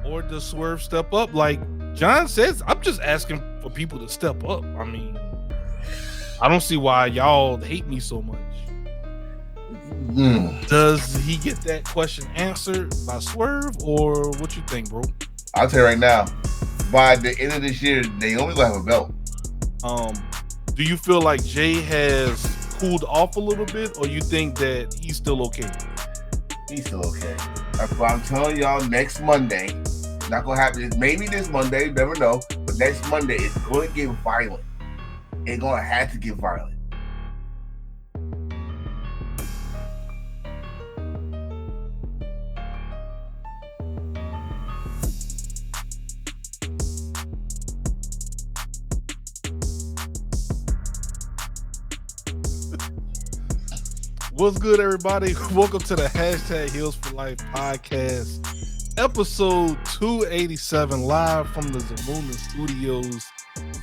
Or does Swerve step up? Like John says, I'm just asking for people to step up. I mean, I don't see why y'all hate me so much. Does he get that question answered by Swerve, or what you think, bro? I'll tell you right now, by the end of this year, Naomi will have a belt. Do you feel like Jey has cooled off a little bit, or you think that he's still okay? He's still okay. But I'm telling y'all, next Monday, not gonna happen. Maybe this Monday, never know. But next Monday, it's going to get violent. It's gonna have to get violent. What's good, everybody? Welcome to the hashtag Heels for Life podcast, episode 287, live from the Zamunda Studios,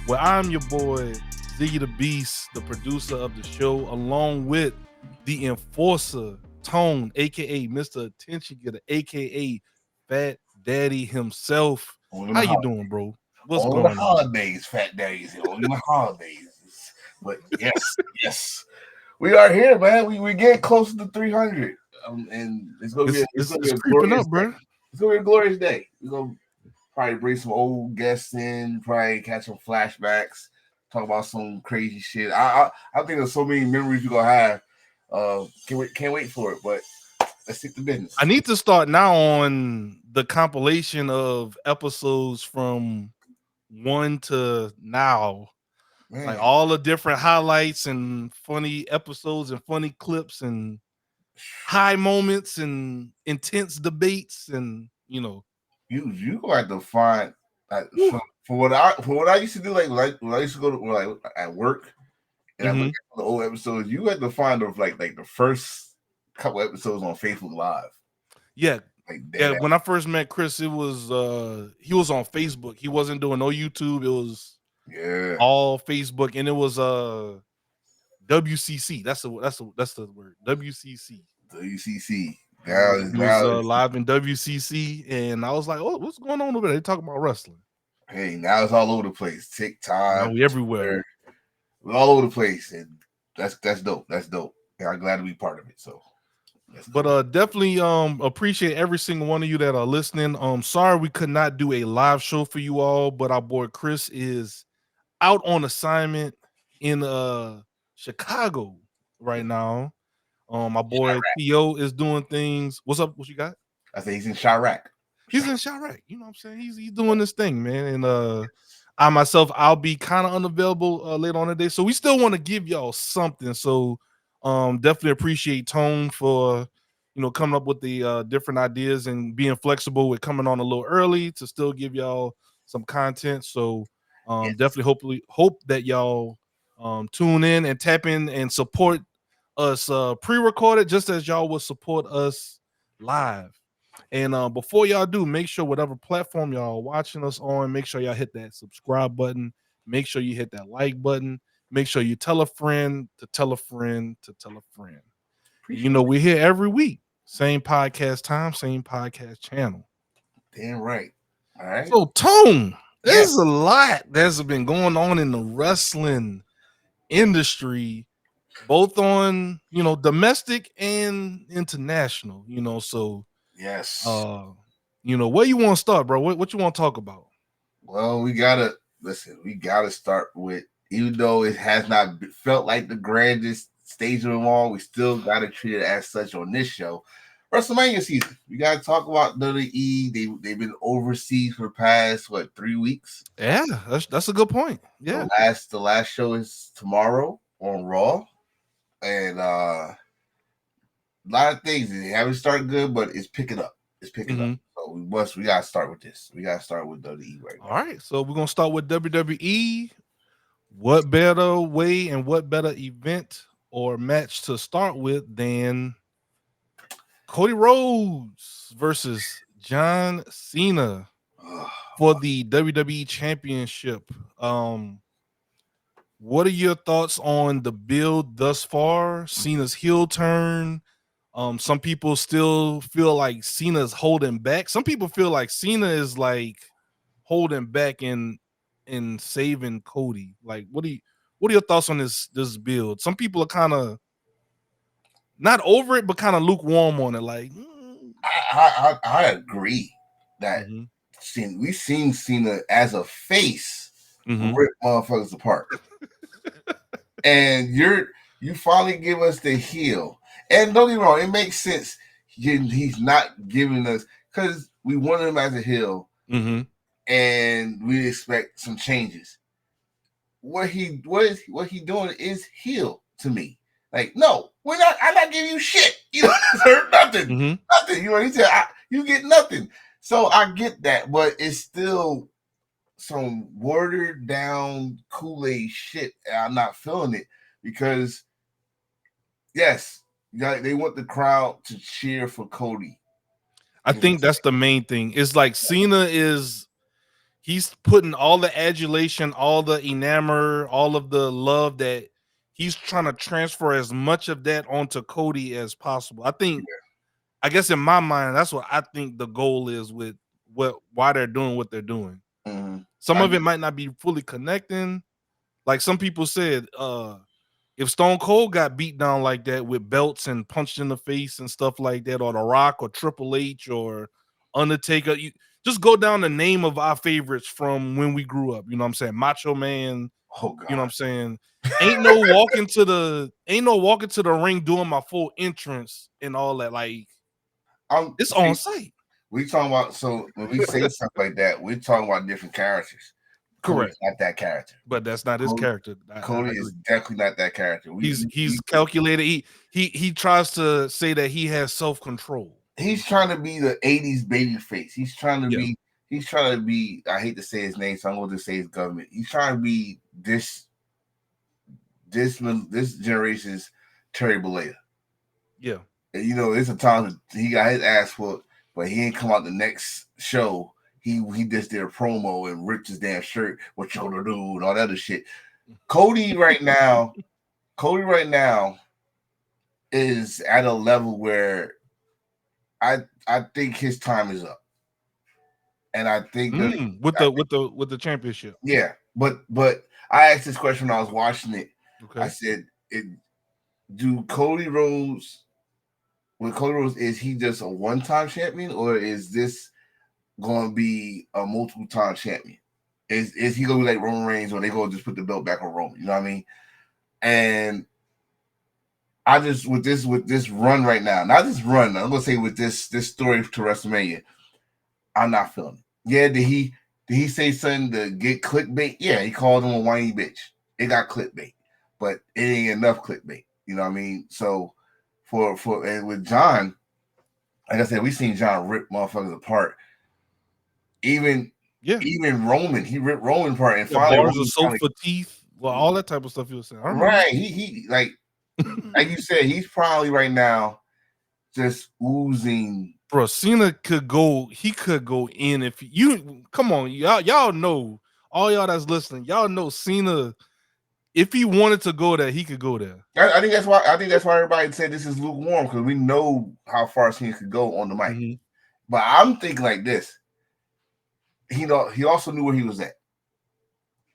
where I'm your boy, Ziggy the Beast, the producer of the show, along with the enforcer, Tone, aka Mr. Attention Getter, aka Fat Daddy himself. How you doing, bro? What's Only going the on? holidays, Fat Days. Only the holidays. But yes. We are here, man. We get closer to 300, and it's gonna be a creeping up, day. bro. It's gonna be a glorious day. We're gonna probably bring some old guests in, probably catch some flashbacks, talk about some crazy shit. I think there's so many memories we're gonna have. Can't wait for it. But let's stick to business. I need to start now on the compilation of episodes from 1 to now. Man. Like all the different highlights and funny episodes and funny clips and high moments and intense debates, and you have to find for what I used to do, like when I used to go to at work and I look at the old episodes, you had to find like the first couple episodes on Facebook Live. Yeah. When I first met Chris, it was he was on Facebook. He wasn't doing no YouTube. It was all Facebook, and it was WCC. That's the word. WCC. WCC. He was live in WCC, and I was like, "Oh, what's going on over there? They talking about wrestling." Hey, now it's all over the place. TikTok. Now we everywhere. We're all over the place, and that's dope. That's dope. And I'm glad to be part of it. So. But definitely appreciate every single one of you that are listening. Sorry we could not do a live show for you all, but our boy Chris is out on assignment in Chicago right now. My boy Theo is doing things. What's up? What you got? I think he's in Chirac. He's in Chirac. You know what I'm saying? He's doing this thing, man. And I myself, I'll be kind of unavailable later on today. So we still want to give y'all something. So definitely appreciate Tone for coming up with the different ideas and being flexible with coming on a little early to still give y'all some content. So definitely hope that y'all tune in and tap in and support us pre-recorded, just as y'all will support us live. And before y'all do, make sure whatever platform y'all watching us on, make sure y'all hit that subscribe button. Make sure you hit that like button. Make sure you tell a friend to tell a friend to tell a friend. We're here every week. Same podcast time, same podcast channel. Damn right. All right. So, Tone, there's a lot that's been going on in the wrestling industry, both on, domestic and international, so yes. Where you want to start, bro? What you want to talk about? Well, we gotta start with, even though it has not felt like the grandest stage of them all, we still gotta treat it as such on this show. WrestleMania season. We gotta talk about WWE. They've been overseas for the past 3 weeks. Yeah, that's a good point. Yeah. The last show is tomorrow on Raw. And a lot of things. They haven't started good, but it's picking up. So we gotta start with this. We gotta start with WWE right now. All right. So we're gonna start with WWE. What better way and what better event or match to start with than Cody Rhodes versus John Cena for the WWE Championship? What are your thoughts on the build thus far? Cena's heel turn, Some people still feel like Cena's holding back. Some people feel like Cena is like holding back in saving Cody. Like, what are your thoughts on this build? Some people are kind of not over it, but kind of lukewarm on it. Like, I agree that mhm, we've seen Cena as a face mhm. rip motherfuckers apart, and you finally give us the heel. And don't get me wrong, it makes sense. He's not giving us because we wanted him as a heel, Mhm. and we expect some changes. What he doing is heel to me. Like, no, we're not. I'm not giving you shit. You don't deserve nothing. Mhm. Nothing. You know, he said you get nothing. So I get that, but it's still some watered down Kool-Aid shit. And I'm not feeling it because yes, they want the crowd to cheer for Cody. I think that's the main thing. It's like Cena he's putting all the adulation, all the enamor, all of the love that he's trying to transfer as much of that onto Cody as possible. I guess in my mind, that's what I think the goal is with why they're doing what they're doing. Mhm. Some of it might not be fully connecting. Like some people said, if Stone Cold got beat down like that with belts and punched in the face and stuff like that, or The Rock or Triple H or Undertaker, you just go down the name of our favorites from when we grew up. You know what I'm saying? Macho Man, Oh you know what God. I'm saying? Ain't no walking to the ring doing my full entrance and all that. Like it's on See, site. we talking about so when we say stuff like that, we're talking about different characters. Correct. Cody's not that character. But that's not his Cody, character. I Cody agree. is definitely not that character. He's calculated. He tries to say that he has self-control. He's trying to be the '80s baby face. He's trying to Yeah. be. He's trying to be. I hate to say his name, so I'm going to say his government. He's trying to be this generation's Terry Bollea. Yeah. And, you know, it's a time he got his ass whooped, but he ain't come out the next show. He just did a promo and ripped his damn shirt. What you gonna do and all that other shit. Cody right now is at a level where I think his time is up, and I think With the championship. yeah. But I asked this question when I was watching it. I Okay. said, "Do Cody Rhodes? With Cody Rhodes, is he just a one-time champion, or is this going to be a multiple-time champion? Is he going to be like Roman Reigns, or they going to just put the belt back on Roman? You know what I mean?" And I just with this run right now, not this run. I'm gonna say with this story to WrestleMania, I'm not feeling it. Yeah, did he say something to get clickbait? Yeah, he called him a whiny bitch. It got clickbait, but it ain't enough clickbait. You know what I mean? So for and with John, like I said, we seen John rip motherfuckers apart. Even Yeah. even Roman, he ripped Roman apart, and Yeah, finally bars of Roman soap for teeth. Well, all that type of stuff you were saying. I remember. right. He like you said, he's probably right now just oozing. Bro, Cena could go, he could go in if you come on, y'all know, all y'all that's listening, y'all know Cena, if he wanted to go there, he could go there. I think that's why everybody said this is lukewarm because we know how far Cena could go on the mic. Mm-hmm. But I'm thinking like this. He also knew where he was at.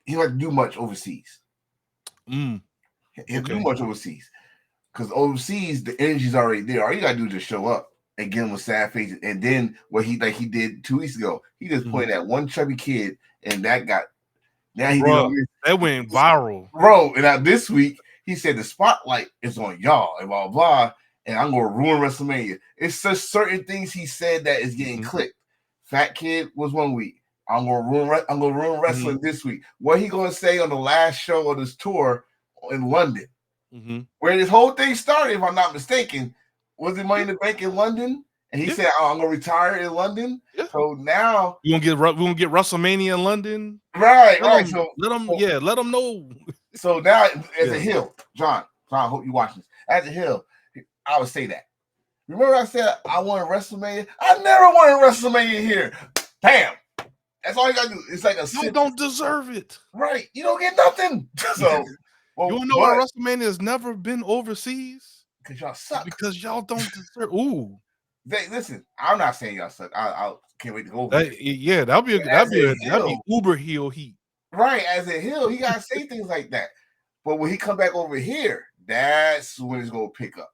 He didn't do much overseas. He didn't do much overseas because overseas the energy's already there. All you gotta do is just show up and get him a sad face. And then what he did 2 weeks ago, he just pointed at one chubby kid, and that got now he Bro, did that went viral, bro. And now this week he said the spotlight is on y'all and blah blah. And I'm gonna ruin WrestleMania. It's just certain things he said that is getting clicked. Fat Kid was 1 week. I'm gonna ruin wrestling this week. What he gonna say on the last show of this tour in London, where this whole thing started, if I'm not mistaken, was it Money in the Bank in London? And he said, "Oh, I'm gonna retire in London." Yeah. So now we gonna get WrestleMania in London, right? So let them know. So now, as a heel, John, I hope you watch this. As a heel, I would say that. Remember, I said I wanted WrestleMania. I never wanted WrestleMania here. Bam. That's all you gotta do. It's like you don't deserve it, right? You don't get nothing. So you wanna know why WrestleMania has never been overseas? Because y'all suck. Because y'all don't deserve. Ooh. Listen, I'm not saying y'all suck. I can't wait to go over it. Yeah, that'd be uber heel heat. Right, as a heel, he gotta say things like that. But when he come back over here, that's when it's gonna pick up.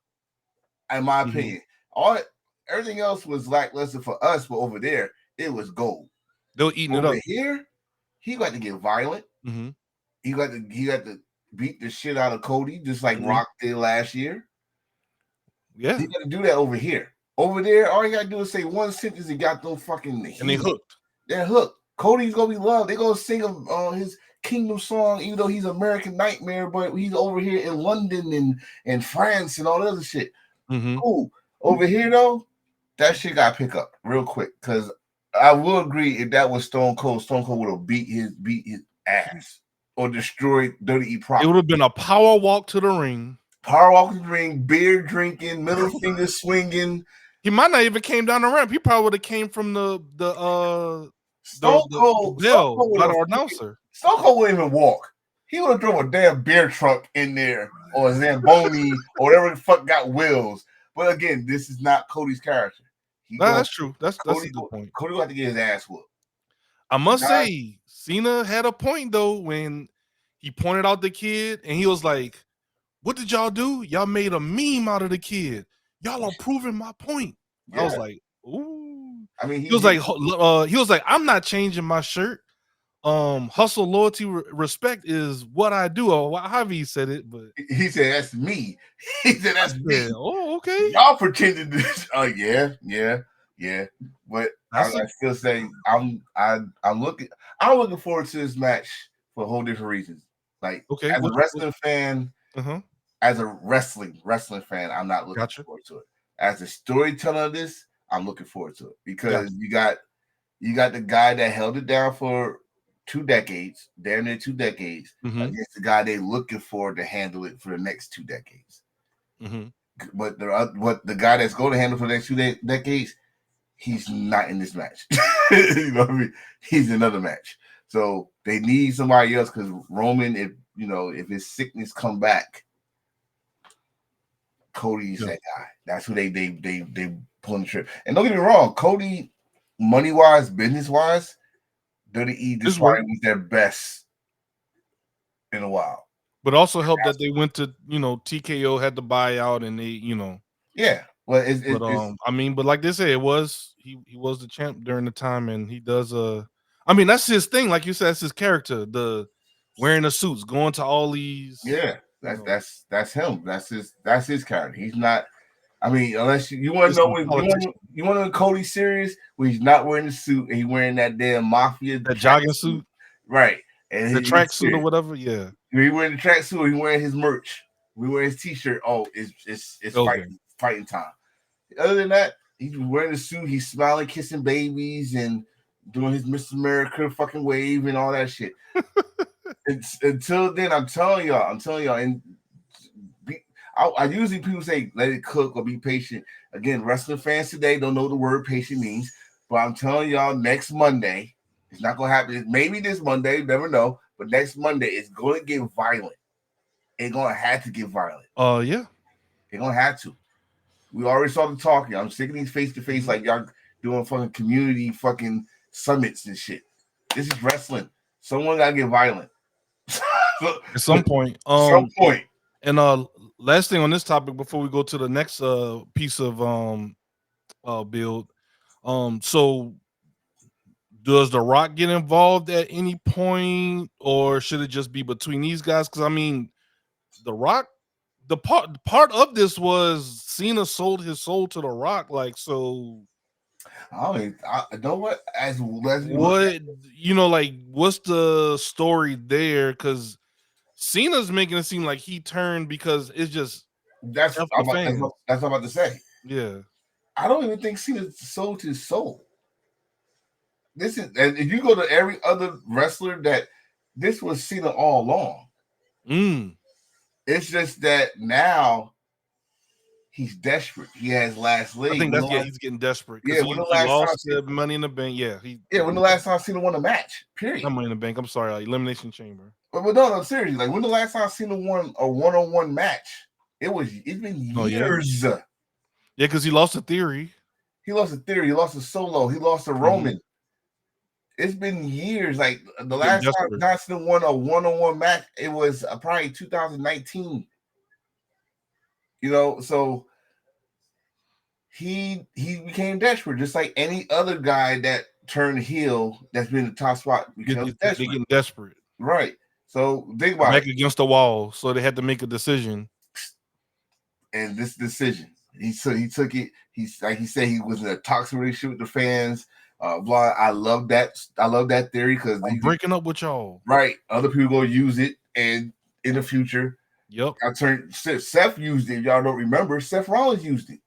In my opinion, everything else was lackluster for us, but over there it was gold. They were eating it up. Over here, he got to get violent. He got to beat the shit out of Cody, just like Rock did last year. Yeah, he got to do that over here. Over there, all you got to do is say one sentence and got no fucking heat. And they hooked. They're hooked. Cody's gonna be loved. They're gonna sing his Kingdom song, even though he's American Nightmare, but he's over here in London and France and all that other shit. Cool. Over here though, that shit got to pick up real quick, because I will agree, if that was Stone Cold would have beat his ass or destroyed WWE property. It would have been a power walk to the ring. Power walk to the ring, beer drinking, middle finger swinging. He might not even came down the ramp. He probably would have came from the Stone Cold by the announcer. Stone Cold wouldn't even walk. He would have drove a damn beer truck in there, or a Zamboni, or whatever the fuck got wheels. But again, this is not Cody's character. That's true. That's a good point. Cody will have to get his ass whooped. I must say, Cena had a point though when he pointed out the kid and he was like, "What did y'all do? Y'all made a meme out of the kid. Y'all are proving my point." Yeah. I was like, "Ooh." I mean, he was like, "I'm not changing my shirt. Hustle, loyalty, respect is what I do." Or however he said it, but he said that's me. He said that's me. Oh, okay. Y'all pretended this. Oh yeah. But I still say I'm looking forward to this match for a whole different reasons. Like, as a wrestling fan, as a wrestling fan, I'm not looking forward to it. As a storyteller of this, I'm looking forward to it, because you got the guy that held it down for 2 decades, damn near 2 decades, against the guy they looking for to handle it for the next 2 decades. But the guy that's going to handle for the next 2 decades, he's not in this match. You know what I mean? He's in another match. So they need somebody else, because Roman, if his sickness come back, Cody's that guy. That's who they pulling the trip. And don't get me wrong, Cody, money wise, business wise, WWE this was their best in a while. But also helped that they went to, TKO had to buy out, and they, Yeah. Well, but like they say, he was the champ during the time, and he does that's his thing. Like you said, that's his character. The wearing the suits, going to all these. Yeah, that's him. That's his character. He's not. I mean, unless you want to know when you want to know Cody's serious, when he's not wearing the suit and he's wearing that damn mafia, that jogging suit, right? And the track suit or whatever. Yeah, he wearing the track suit. He wearing his merch. We wearing his t-shirt. Oh, it's fighting time. Other than that, he's wearing the suit. He's smiling, kissing babies, and doing his Miss America fucking wave and all that shit. Until then, I'm telling y'all, and I usually people say let it cook or be patient. Again, wrestling fans today don't know the word patient means, but I'm telling y'all, next Monday, it's not gonna happen. Maybe this Monday, never know, but next Monday it's gonna get violent. It's gonna have to get violent. Yeah, it's gonna have to. We already saw the talking. I'm sick of these face-to-face like y'all doing fucking community fucking summits and shit. This is wrestling. Someone gotta get violent. At some point. And last thing on this topic before we go to the next piece of build. So does The Rock get involved at any point, or should it just be between these guys? Because I mean, The Rock, the part of this was Cena sold his soul to The Rock, like, so. I know what what's the story there? Because Cena's making it seem like he turned because it's just that's what I'm about to say. Yeah, I don't even think Cena sold his soul. This is, and if you go to every other wrestler, that this was Cena all along. It's just that now he's desperate. He has last leg. I think he's getting desperate. Yeah, when the last lost the Money in the Bank. Yeah, when the last time Cena won a match. Period. Not Money in the Bank. I'm sorry, Elimination Chamber. But no, seriously. Like, when the last time Cena won a one-on-one match It's been Oh, yeah? years. Yeah, because he lost a theory. He lost a theory. He lost a Solo. He lost a Roman. It's been years. Like the Getting last time desperate. John Cena won a one-on-one match, it was probably 2019. So he became desperate, just like any other guy that turned heel that's been in the top spot becomes They desperate. getting desperate. Right. So think about Back it. against the wall, so they had to make a decision. And this decision, he took it. He's like he said he was in a toxic relationship with the fans. Blah. I love that. I love that theory because I'm breaking up with y'all. right. Other people gonna use it, and in the future, Yep. Seth used it. Y'all don't remember? Seth Rollins used it.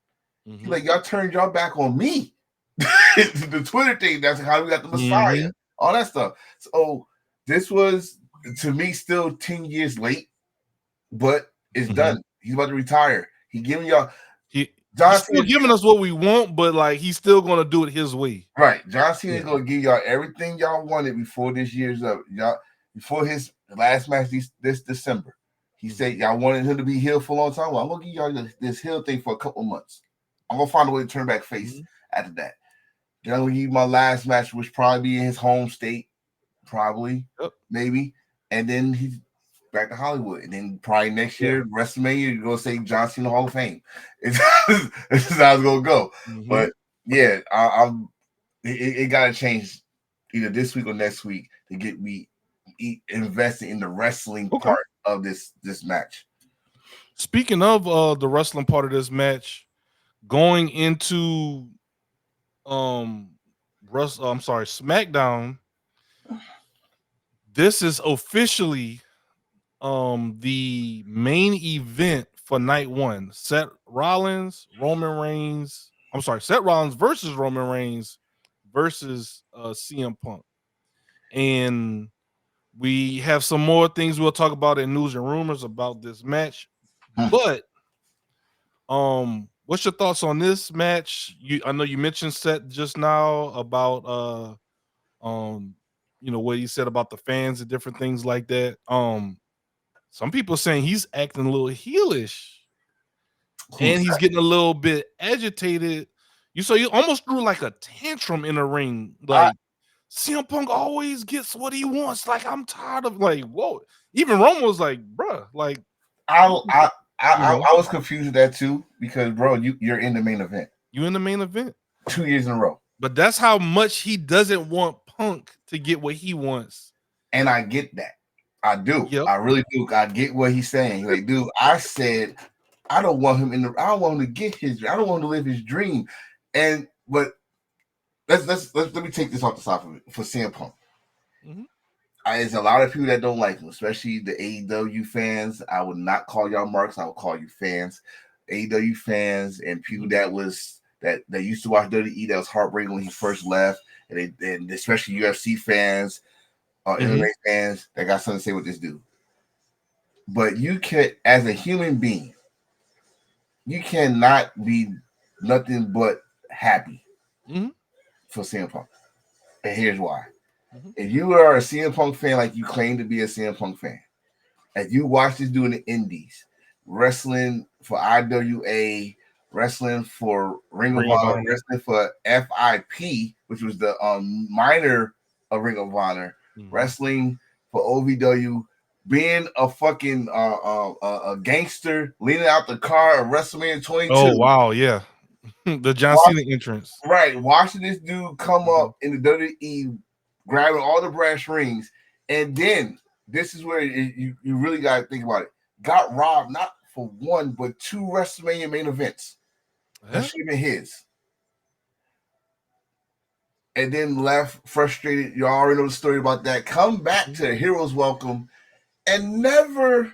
He's like, y'all turned y'all back on me. The Twitter thing. That's how we got the Messiah. All that stuff. So this was to me still 10 years late, but it's done. He's about to retire. He giving y'all. He's still giving us what we want, but like he's still gonna do it his way. Right. John Cena is gonna give y'all everything y'all wanted before this year's up. Y'all before his last match this December. He said y'all wanted him to be heel for a long time. Well, I'm gonna give y'all this heel thing for a couple months. I'm gonna find a way to turn back face after that. Then I'm gonna give you my last match, which probably be in his home state, maybe, and then he's back to Hollywood, and then probably next year WrestleMania you're gonna say John Cena Hall of Fame. This is how it's gonna go. But yeah, it gotta change either this week or next week to get me invested in the wrestling part of this match. Speaking of the wrestling part of this match, going into SmackDown, this is officially the main event for night one. Seth Rollins versus Roman Reigns versus CM Punk. And we have some more things we'll talk about in news and rumors about this match. But what's your thoughts on this match? I know you mentioned Seth just now about what he said about the fans and different things like that. Some people saying he's acting a little heelish. And he's getting a little bit agitated. You almost threw like a tantrum in the ring. Like CM Punk always gets what he wants. Like, I'm tired of whoa. Even Roman was like, bruh, like I was confused with that too, because bro, you're in the main event. You in the main event 2 years in a row. But that's how much he doesn't want Punk to get what he wants. And I get that. I do. Yep. I really do. I get what he's saying. Like, dude, I said I don't want him I don't want him to get I don't want him to live his dream. But let me take this off the top of it for CM Punk. There's a lot of people that don't like him, especially the AEW fans. I would not call y'all marks. I would call you fans. AEW fans and people that used to watch WWE. That was heartbreaking when he first left, and especially UFC fans, MMA fans that got something to say with this dude. But you can, as a human being, you cannot be nothing but happy for CM Punk. And here's why. If you are a CM Punk fan, like you claim to be a CM Punk fan, if you watch this dude in the indies, wrestling for IWA, wrestling for Ring of Honor, wrestling for FIP, which was the minor of Ring of Honor, wrestling for OVW, being a fucking a gangster, leaning out the car of WrestleMania 22. Oh wow, yeah. The John Cena entrance. Right. Watching this dude come up in the WWE, grabbing all the brass rings, and then this is where you really got to think about it. Got robbed not for one, but 2 WrestleMania main events. That should have been his. And then left frustrated. You already know the story about that. Come back to the Heroes Welcome, and never,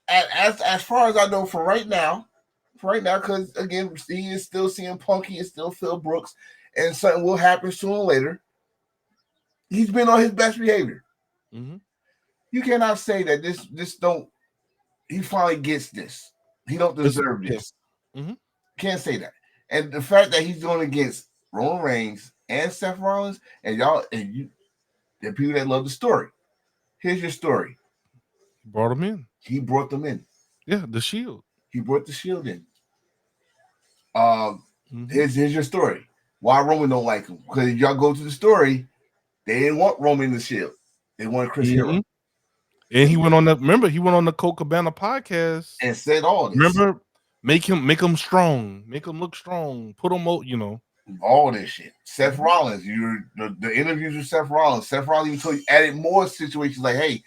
as far as I know, for right now, because again, he is still CM Punk, he is still Phil Brooks, and something will happen sooner or later. He's been on his best behavior. You cannot say that this don't. He finally gets this. He don't deserve this. Can't say that. And the fact that he's going against Roman Reigns and Seth Rollins, and y'all and you, the people that love the story. Here's your story. Brought him in. He brought them in. Yeah, the Shield. He brought the Shield in. Mm-hmm. Here's your story. Why Roman don't like him? Because if y'all go to the story, they didn't want Roman in the Shield. They wanted Chris Hero. And he went on the he went on the Colt Cabana podcast and said all this. Remember, make him strong, make him look strong, put him out, all this shit. Seth Rollins, the interviews with Seth Rollins. Seth Rollins even told you, added more situations like, hey,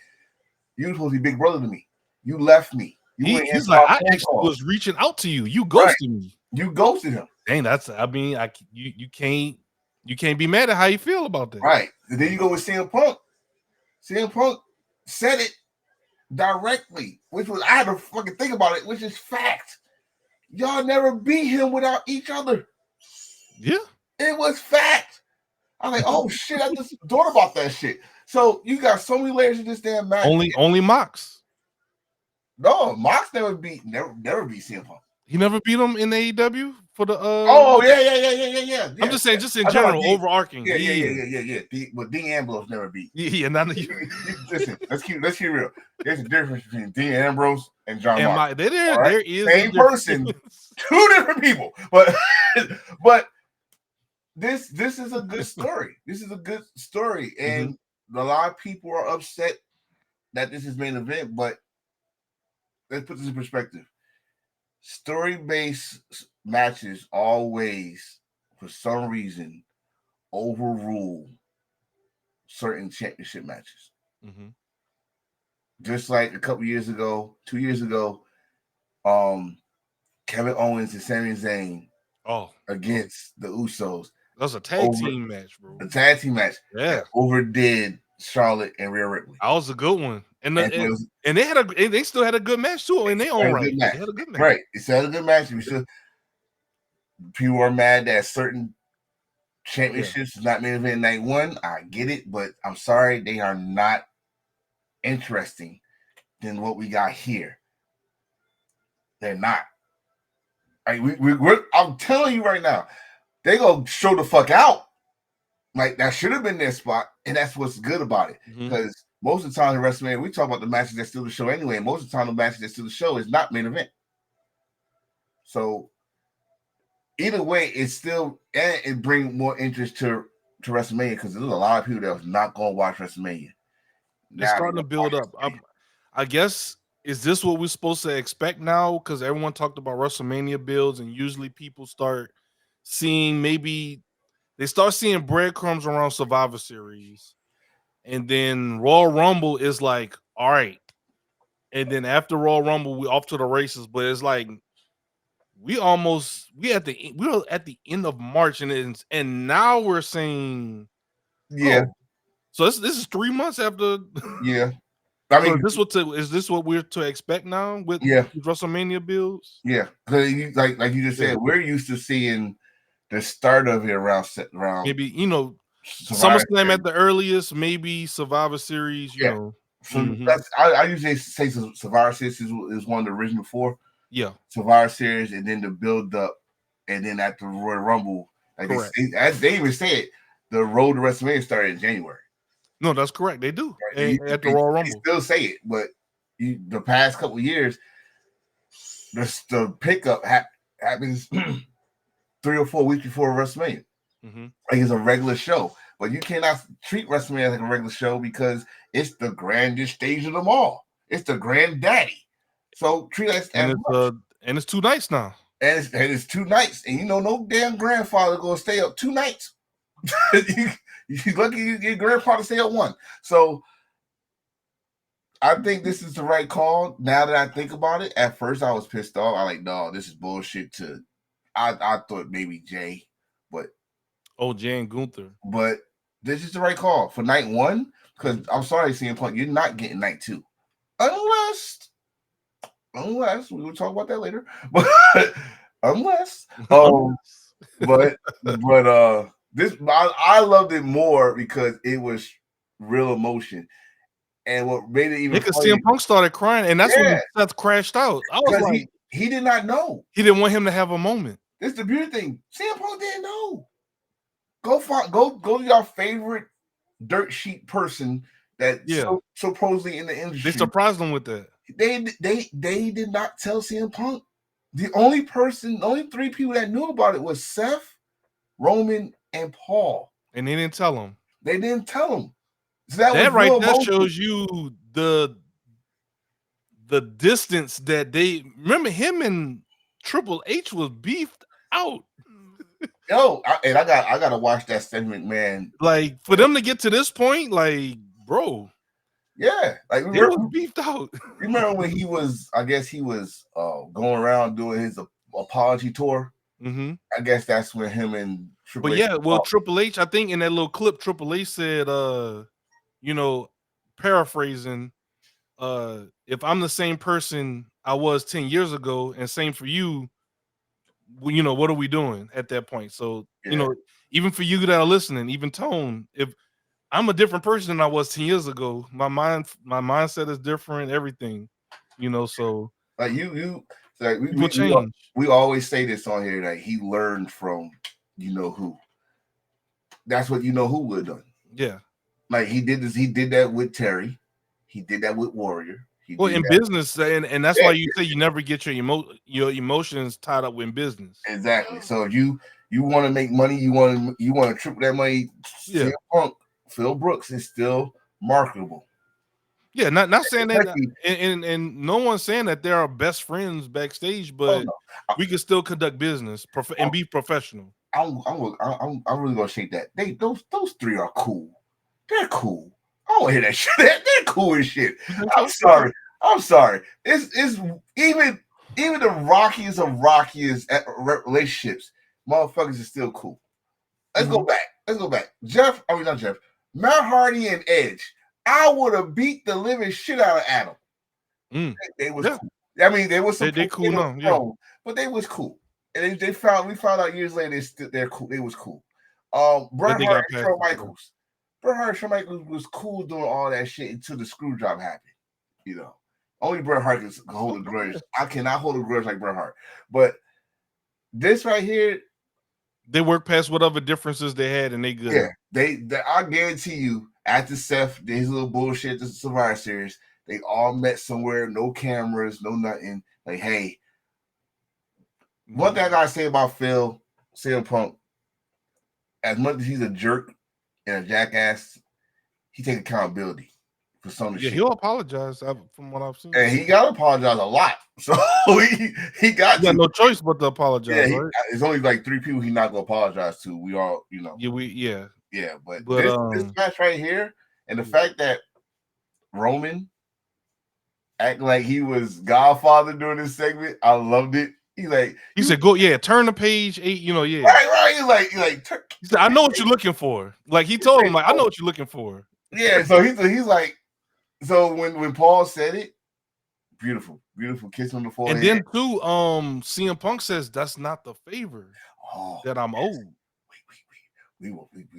you were supposed to be big brother to me. You left me. He's like, I actually was reaching out to you. You ghosted me. You ghosted him. Dang, you can't be mad at how you feel about that. Right. And then you go with CM Punk. CM Punk said it directly, which was, I had to fucking think about it, which is fact. Y'all never beat him without each other. Yeah. It was fact. I'm like, oh shit, I just thought about that shit. So you got so many layers in this damn match. Only Mox. No, Mox never beat CM Punk. He never beat him in AEW for the Oh yeah. I'm just saying, just in general, overarching. Yeah. But Dean Ambrose never beat. Yeah, none of you. Listen, let's keep real. There's a difference between Dean Ambrose and John Moxley. There is same person, two different people. But this is a good story. This is a good story, and a lot of people are upset that this is main event. But let's put this in perspective. Story-based matches always, for some reason, overrule certain championship matches. Just like a couple years ago, 2 years ago, Kevin Owens and Sami Zayn against the Usos. That was a tag team match, bro. A tag team match. Yeah. Overdid Charlotte and Rhea Ripley. That was a good one. And they still had a good match too in their own right. They had a good match. Right. It's had a good match. People are mad that certain championships is not main event night one. I get it, but I'm sorry, they are not interesting than what we got here. They're not. Like I'm telling you right now, they gonna show the fuck out. Like that should have been their spot, and that's what's good about it. Because most of the time in WrestleMania, we talk about the matches that steal the show anyway. And most of the time, the matches that steal the show is not main event. So either way, it brings more interest to WrestleMania because there's a lot of people that was not going to watch WrestleMania. It's starting to build up. I guess, is this what we're supposed to expect now? Because everyone talked about WrestleMania builds, and usually people start seeing breadcrumbs around Survivor Series. And then Royal Rumble is like, all right. And then after Royal Rumble, we off to the races. But it's like we're at the end of March, and now we're saying, so this is 3 months after. Yeah, I mean, is this what we're to expect now with WrestleMania builds? Yeah, because like you just said, we're used to seeing the start of it around maybe SummerSlam at the earliest, maybe Survivor Series. So that's I usually say Survivor Series is one of the original four. Yeah, Survivor Series, and then the build up, and then at the Royal Rumble, like they even said, the road to WrestleMania started in January. No, that's correct. They do at the Royal Rumble. They still say it, but the past couple of years, the pickup happens 3 or 4 weeks before WrestleMania. Like it's a regular show, but you cannot treat WrestleMania like a regular show because it's the grandest stage of them all. It's the granddaddy. So treat us and it's 2 nights now. And it's 2 nights, and no damn grandfather gonna stay up 2 nights. You're lucky your grandfather stay up 1. So I think this is the right call. Now that I think about it, at first I was pissed off. I like, no, this is bullshit. I thought maybe Jey, but Jey and Gunther. But this is the right call for night 1. Because I'm sorry, CM Punk, you're not getting night 2, unless we will talk about that later. But unless, this I loved it more because it was real emotion, and what made it even because CM Punk started crying, and that's when Seth crashed out. I was like, he did not know. He didn't want him to have a moment. This is the beauty thing. CM Punk didn't know. Go to your favorite dirt sheet person that supposedly in the industry. They surprised him with that. They did not tell CM Punk. The only three people that knew about it was Seth, Roman, and Paul. And they didn't tell him. They didn't tell him. So that was right real there emotional. shows you the distance that they remember. Him and Triple H was beefed out. Yo, I gotta watch that segment, man. Like for them to get to this point, like bro, yeah, like they was beefed out. Remember when he was? I guess he was going around doing his apology tour. Mm-hmm. I guess that's when him and Triple But H. yeah, well, Triple H, I think in that little clip, Triple H said, you know, paraphrasing, if I'm the same person I was 10 years ago, and same for you, well, you know, what are we doing at that point? So, you know, even for you that are listening, even Tone, if I'm a different person than I was 10 years ago, my mindset is different, everything, you know, so like like people change. We always say this on here, like he learned from you know who. That's what you know who would have done. Yeah. Like he did this, he did that with Terry, he did that with Warrior. Well, in business, and that's why you say you never get your emotions tied up with business. Exactly. So if you want to make money, you want to triple that money. Yeah. Punk, Phil Brooks is still marketable. Yeah, not saying that, and no one's saying that they are best friends backstage, but we can still conduct business and be professional. I'm really gonna shake that. Those three are cool. They're cool. I don't hear that shit. They're cool as shit. I'm sorry. It's even the rockiest of rockiest relationships. Motherfuckers are still cool. Let's go back. Not Jeff. Matt Hardy and Edge. I would have beat the living shit out of Adam. They was cool. I mean, they was they cool now, but they was cool. And we found out years later they're cool. They was cool. Bret Hart and Shawn Michaels. Bret Hart and Shawn Michaels was cool doing all that shit until the screw job happened. You know, only Bret Hart can hold a grudge. I cannot hold a grudge like Bret Hart. But this right here, they work past whatever differences they had, and they good. Yeah, they I guarantee you, after Seth did his little bullshit, the Survivor Series, they all met somewhere, no cameras, no nothing. Like, hey, one thing I gotta say about CM Punk, as much as he's a jerk and a jackass, he takes accountability for some of the shit. He'll apologize from what I've seen. And he got to apologize a lot. So he got no choice but to apologize. Yeah, right? It's only like 3 people he's not gonna apologize to. We all, you know. Yeah. But this match right here, and the fact that Roman act like he was Godfather during this segment, I loved it. He said, "Go, turn the page 8." Right. He said, "I know what you're looking for." Like he told him, like, "I know what you're looking for." Yeah. So he's like, so when Paul said it, beautiful kiss on the forehead. And then too, CM Punk says that's not the favor that I'm owed. We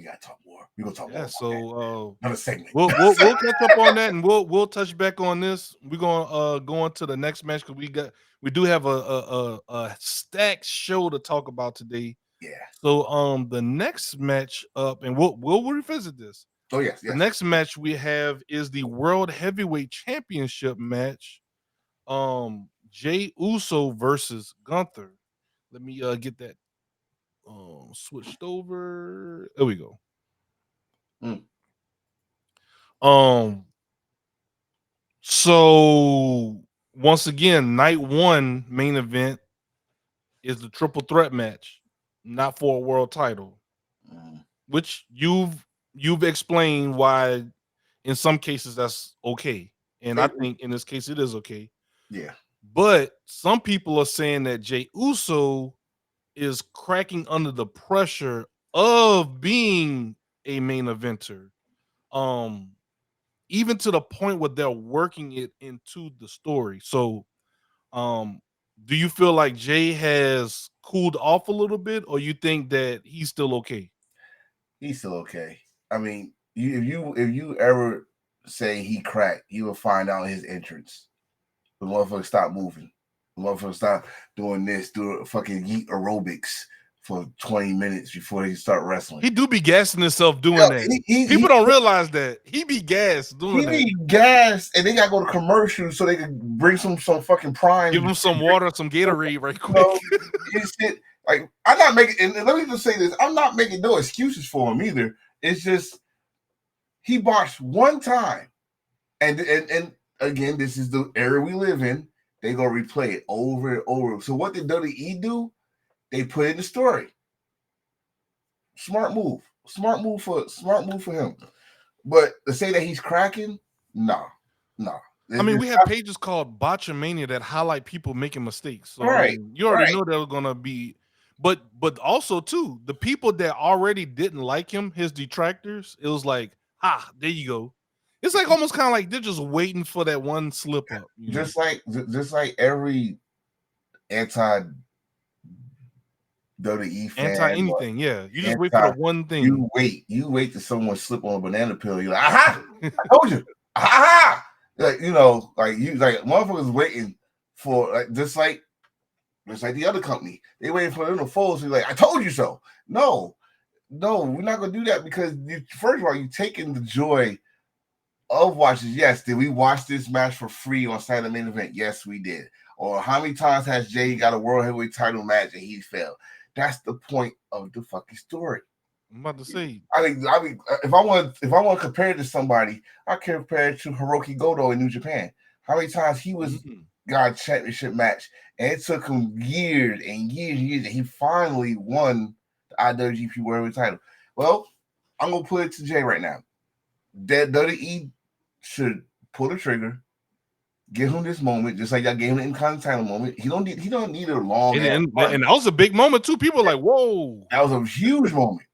gotta talk more. We gonna talk more. So another segment. We'll catch up on that, and we'll touch back on this. We're gonna go on to the next match because we do have a stacked show to talk about today. Yeah. So the next match up, and we'll revisit this. Oh yes. The next match we have is the World Heavyweight Championship match. Jey Uso versus Gunther. Let me get that switched over. There we go. So once again, night 1 main event is the triple threat match, not for a world title. Which you've explained why in some cases that's okay. And I think in this case it is okay. Yeah. But some people are saying that Jey Uso is cracking under the pressure of being a main eventer. Even to the point where they're working it into the story. So, do you feel like Jey has cooled off a little bit, or you think that he's still okay? He's still okay. I mean, if you ever say he cracked, you will find out his entrance. The motherfucker stop moving. The motherfucker stop doing this, doing fucking yeet aerobics, for 20 minutes before he start wrestling. He do be gassing himself doing that. People don't realize that. He be gassed doing that. He be gassed, and they gotta go to commercial so they can bring some fucking prime. Give him some water, some Gatorade right quick. Shit. Like, I'm not making, and let me just say this, I'm not making no excuses for him either. It's just he botched one time. And again, this is the era we live in. They gonna replay it over and over. So what did WWE do? They put in the story. Smart move for him. But to say that he's cracking, no. I mean, we have pages called Botchamania that highlight people making mistakes. So right, I mean, you already know that was gonna be, but also too, the people that already didn't like him, his detractors, it was like, there you go. It's like almost kind of like they're just waiting for that one slip up. Just like every anti WWE fan, anti anything, yeah. You just wait for the one thing. You wait till someone slip on a banana peel. You're like, aha! I told you, aha! Like, you know, like motherfuckers waiting for, like, just like the other company. They waiting for them to fold. So you're like, I told you so. No, we're not gonna do that because first of all, you're taking the joy of watching. Yes, did we watch this match for free on Saturday Main Event? Yes, we did. Or how many times has Jey got a World Heavyweight Title match and he failed? That's the point of the fucking story. I'm about to say. I mean, if I want to compare it to somebody, I compare it to Hiroki Goto in New Japan. How many times he was got a championship match, and it took him years and years and years, and he finally won the IWGP World Heavyweight Title. Well, I'm gonna put it to Jey right now. That WWE should pull the trigger, give him this moment, just like y'all gave him the Intercontinental moment. He don't need a long and that was a big moment too. People were like, whoa. That was a huge moment.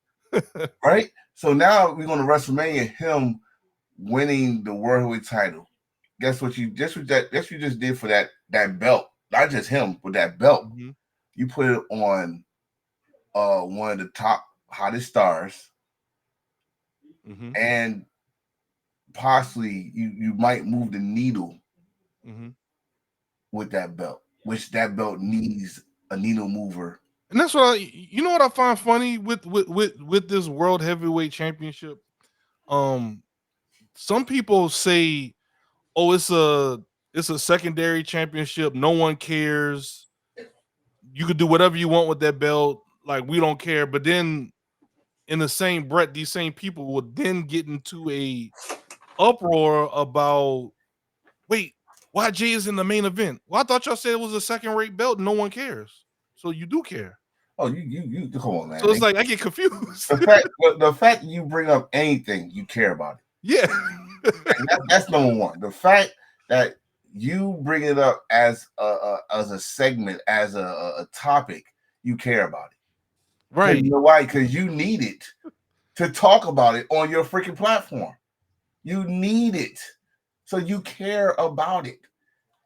Right? So now we're gonna WrestleMania him winning the World Heavyweight Title. Guess what you just did for that belt. Not just him, but that belt. Mm-hmm. You put it on one of the top hottest stars. Mm-hmm. And possibly you might move the needle with that belt, which that belt needs a needle mover. And that's what you know what I find funny with this World Heavyweight Championship. Some people say, "Oh, it's a secondary championship. No one cares. You could do whatever you want with that belt. Like, we don't care." But then, in the same breath, these same people will then get into a uproar about, wait, why Jey is in the main event? Well, I thought y'all said it was a second-rate belt and no one cares. So you do care. Oh, you come on, man. So it's like I get confused. The fact you bring up anything, you care about it. Yeah. That's number one. The fact that you bring it up as a segment, as a topic, you care about it. Right. You know why? Because you need it to talk about it on your freaking platform. You need it. So you care about it.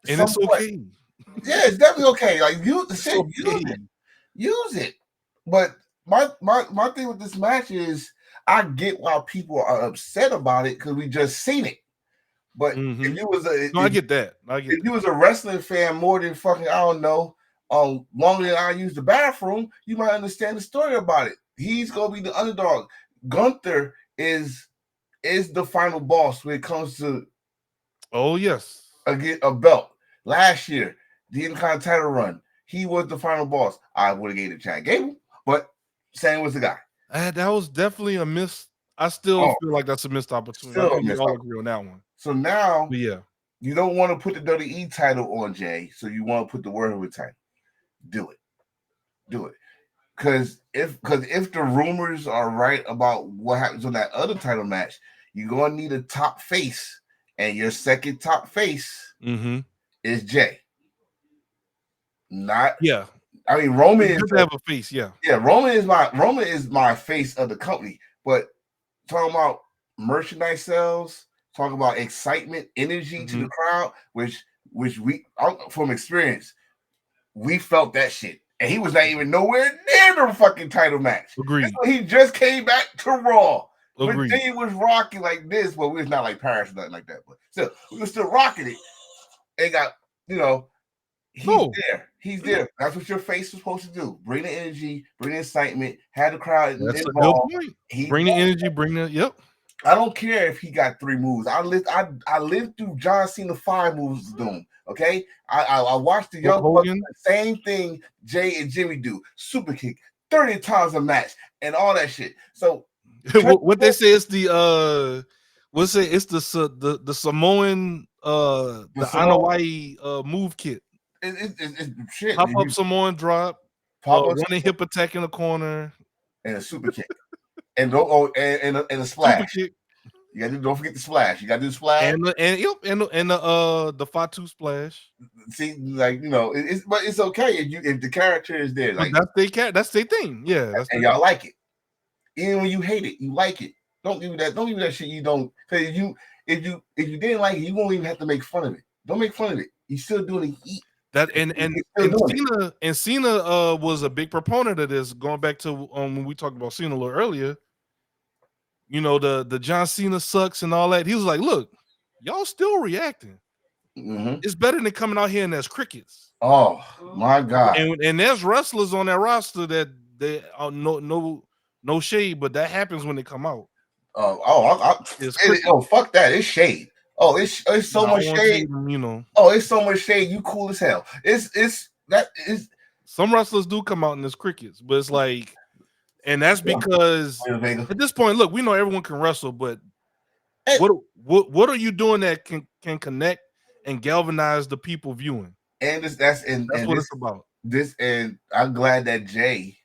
And it's okay. Yeah, it's definitely okay. Like, use it. But my thing with this match is, I get why people are upset about it because we just seen it. But if you was I get that. If you was a wrestling fan more than fucking, I don't know, longer than I use the bathroom, you might understand the story about it. He's gonna be the underdog. Gunther is the final boss when it comes to a belt. Last year, the Intercontinental run, he was the final boss. I would have gave it to Chad Gable, but Sam was the guy. That was definitely a miss. I still feel like that's a missed opportunity. I think we all agree on that one. So now, you don't want to put the WWE title on Jey, so you want to put the World Heavyweight title. Do it. Because if the rumors are right about what happens on that other title match, you're gonna need a top face, and your second top face is Jey. I mean, Roman is have a face, yeah. Roman is my face of the company. But talking about merchandise sales, talking about excitement, energy to the crowd, which we from experience, we felt that shit. And he was not even nowhere near the fucking title match. Agreed. He just came back to Raw. Agreed. But he was rocking like this. Well, we was not like Paris or nothing like that, but still, we were still rocking it. And got, he's there. He's there. That's what your face is supposed to do. Bring the energy, bring the excitement, have the crowd That's a good involved. point. He Bring the energy, bring the I don't care if he got 3 moves. I lived through John Cena 5 moves to Doom. Okay, I watched the young Bucks do the same thing Jey and Jimmy do. Super kick 30 times a match and all that shit. So what they say is the what's it? It's the Samoan the Anawai move kit. It's shit. Pop up Samoan drop, running hip attack in the corner, and a super kick, and a splash. Super kick. You got to don't forget the splash. You got to do the splash and the Fatu splash. See, like but it's okay if the character is there. Like that's their thing. Yeah, and y'all like it. Even when you hate it, you like it. Don't give me that shit you don't. Because if you didn't like it, you won't even have to make fun of it. Don't make fun of it. You still doing it. That and Cena was a big proponent of this. Going back to when we talked about Cena a little earlier, the John Cena sucks and all that. He was like, "Look, y'all still reacting. It's better than coming out here and there's crickets." Oh my god! And there's wrestlers on that roster that they no shade, but that happens when they come out. Fuck that! It's shade. Oh, it's so much shade. Oh, it's so much shade. You cool as hell. It's some wrestlers do come out in this crickets, but it's like, and that's because at this point, look, we know everyone can wrestle, but what are you doing that can connect and galvanize the people viewing? And that's what it's about. And I'm glad that Jey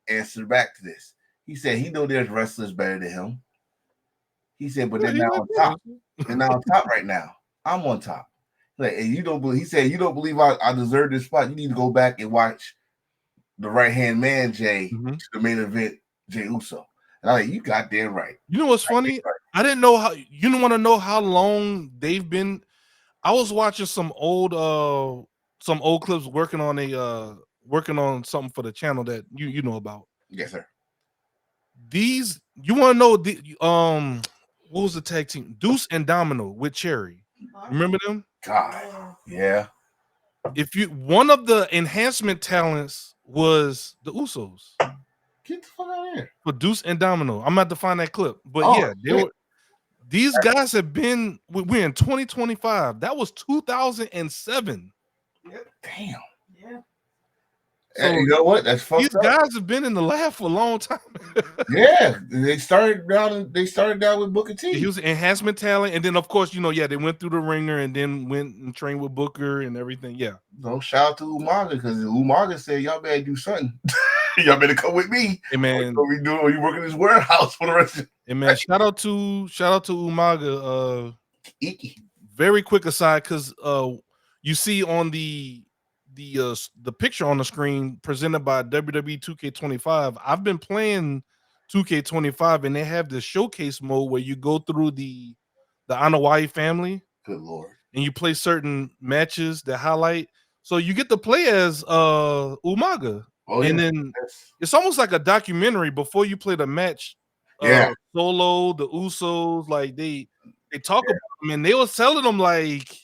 answered back to this. He said he know there's wrestlers better than him. He said, but they're now on top. They're now on top right now. I'm on top. Like, and you don't believe. He said, you don't believe I deserve this spot. You need to go back and watch the right hand man Jey to the main event, Jey Uso. And I'm like, you got damn right. You know what's funny? Right. I didn't know how. You don't want to know how long they've been. I was watching some old clips working on something for the channel that you know about. Yes, sir. You want to know what was the tag team? Deuce and Domino with Cherry. Remember them? God, yeah. One of the enhancement talents was the Usos. Get the fuck out of here. For Deuce and Domino. I'm about to find that clip. But these guys have been, we're in 2025. That was 2007. Yep. Damn. Yeah. So you know what? That's fucked these guys have been in the lab for a long time. Yeah, they started down with Booker T. He was an enhancement talent, and then of course, they went through the ringer and then went and trained with Booker and everything. Yeah. So shout out to Umaga because Umaga said y'all better do something. Y'all better come with me. Hey man, what we doing? You work in this warehouse for the rest of Hey man, shout out to Umaga. Very quick aside, because you see on the picture on the screen presented by WWE 2K25. I've been playing 2K25 and they have this showcase mode where you go through the Anawai family. Good Lord. And you play certain matches that highlight. So you get to play as Umaga. Oh, and then it's almost like a documentary before you play the match. Solo, the Usos, like they talk about him and they was telling them like,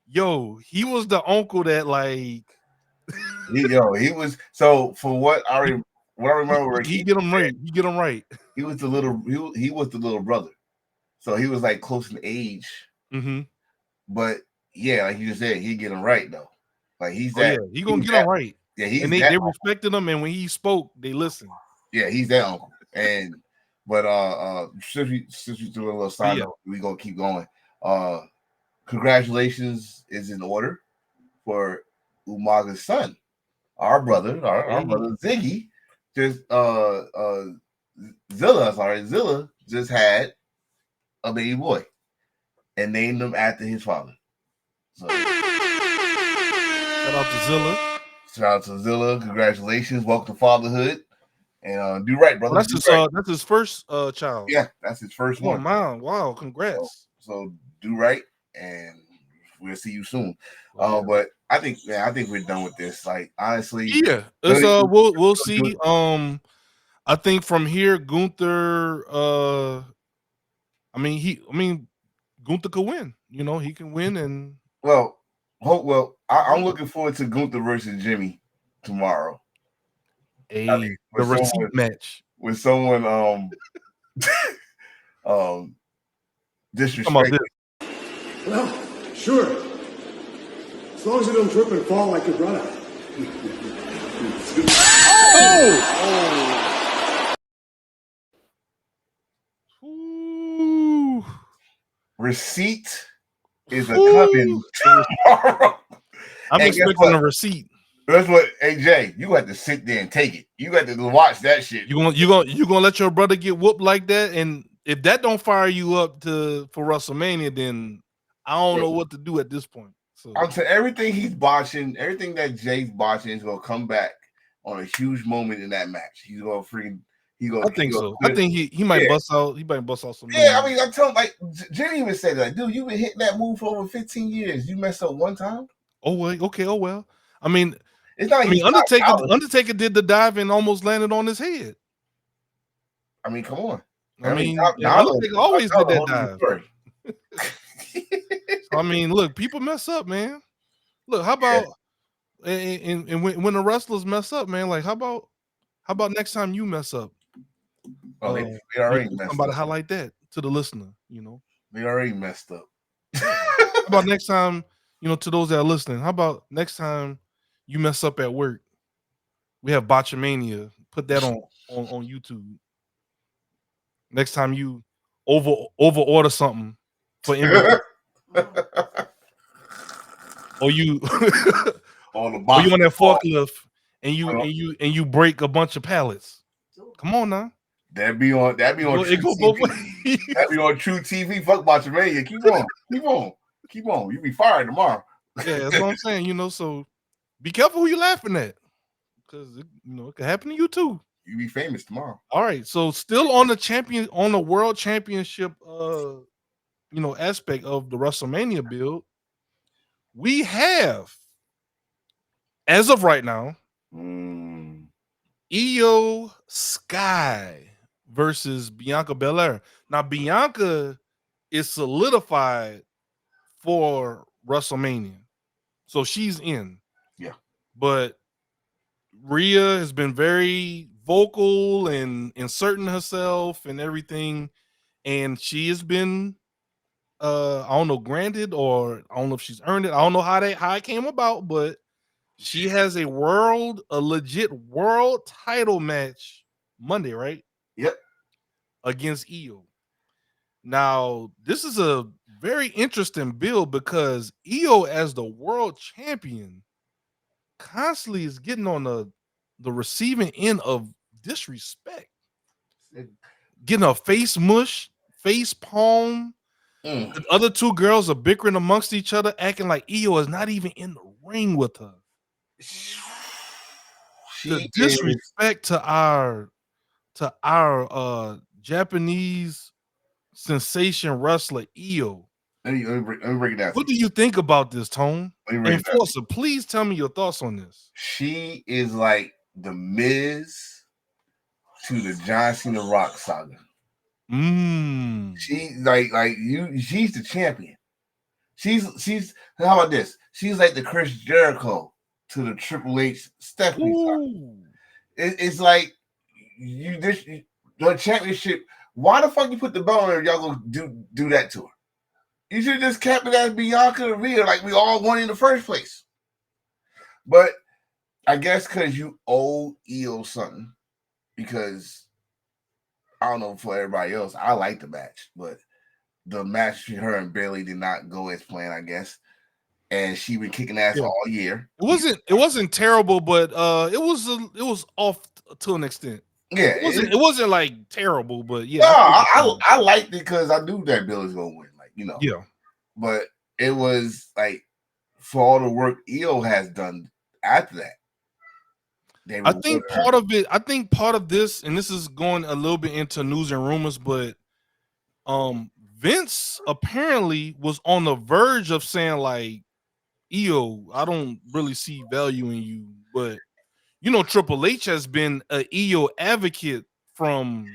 yo, he was the uncle that like he was. So for what I remember, he get him right. He get him right. He was the little brother, so he was like close in age. But yeah, like you just said, he get him right though. Like he gonna get him right. Yeah, they respected him, and when he spoke, they listened. Yeah, he's that uncle. But since we do a little side note, we gonna keep going. Congratulations is in order for Umaga's son, our brother Ziggy. Zilla just had a baby boy and named him after his father. So shout out to Zilla. Shout out to Zilla. Congratulations. Welcome to fatherhood. And do right, brother. That's his first child. Yeah, that's his first one. Man, wow, congrats. So do right, and we'll see you soon. But I think we're done with this. Like honestly, yeah. We'll see. I think from here, Gunther. Gunther could win. He can win, and Well, I'm looking forward to Gunther versus Jimmy tomorrow. I mean, The receipt match. With someone disrespected. Well, sure. As long as you don't trip and fall like your brother. Ooh. Receipt is a coming tomorrow. I'm expecting a receipt. That's what, hey Jay, you got to sit there and take it. You got to watch that shit. You gonna let your brother get whooped like that? And if that don't fire you up for WrestleMania, then I don't know what to do at this point. So I'm saying everything he's botching, everything that Jay's botching is gonna come back on a huge moment in that match. He's gonna freaking. I think so. I think he might bust out. He might bust out some. Yeah, I mean, I'm telling like Jay even said that, dude. You've been hitting that move for over 15 years. You messed up one time. Oh well, okay. Oh well. I mean, it's not. Undertaker did the dive and almost landed on his head. I mean, come on. I mean, Undertaker always did that dive. So, I mean, look, people mess up, man. Look, how about and when the wrestlers mess up, man? Like, how about next time you mess up? Oh, they already messed somebody up. highlight that to the listener. You know, they already messed up. How about next time? You know, to those that are listening, how about next time you mess up at work? We have Botchamania. Put that on YouTube. Next time you over order something for inventory. or you or you on that forklift and you break a bunch of pallets. Come on now. That'd be on True TV. That'd be on True TV. Fuck Botchamania. Keep on. You be fired tomorrow. Yeah, that's what I'm saying. You know, so be careful who you laughing at, because it could happen to you too. You be famous tomorrow. All right, so still on the world championship, aspect of the WrestleMania build, we have, as of right now, Io Sky versus Bianca Belair. Now Bianca is solidified for WrestleMania, so she's in. Yeah, but Rhea has been very vocal and inserting herself and everything, and she has been I don't know, granted, or I don't know if she's earned it. I don't know how it came about, but she has a legit world title match Monday, right? Yep. Against Io. Now, this is a very interesting build because Io, as the world champion, constantly is getting on the receiving end of disrespect. Getting a face mush, face palm. The other two girls are bickering amongst each other, acting like Io is not even in the ring with her. The disrespect to our Japanese sensation wrestler Io. Let me break it down. What do you think about this, Tone? Enforcer, please tell me your thoughts on this. She is like the Miz to the John Cena Rock saga. She's like she's the champion. She's how about this? She's like the Chris Jericho to the Triple H Stephanie saga. It's like the championship. Why the fuck you put the belt on her? Y'all gonna do that to her? You should just kept it as Bianca and Rhea, like we all won in the first place. But I guess because you owe Io something, because I don't know for everybody else, I like the match, but the match between her and Bayley did not go as planned, I guess. And she been kicking ass all year. It wasn't terrible, but it was off to an extent. Yeah, it wasn't like terrible, but yeah. No, I liked it because I knew that Bayley's gonna win, Yeah. But it was like for all the work Io has done after that. I think part of this, and this is going a little bit into news and rumors, but Vince apparently was on the verge of saying like, Io, I don't really see value in you, but Triple H has been an Io advocate from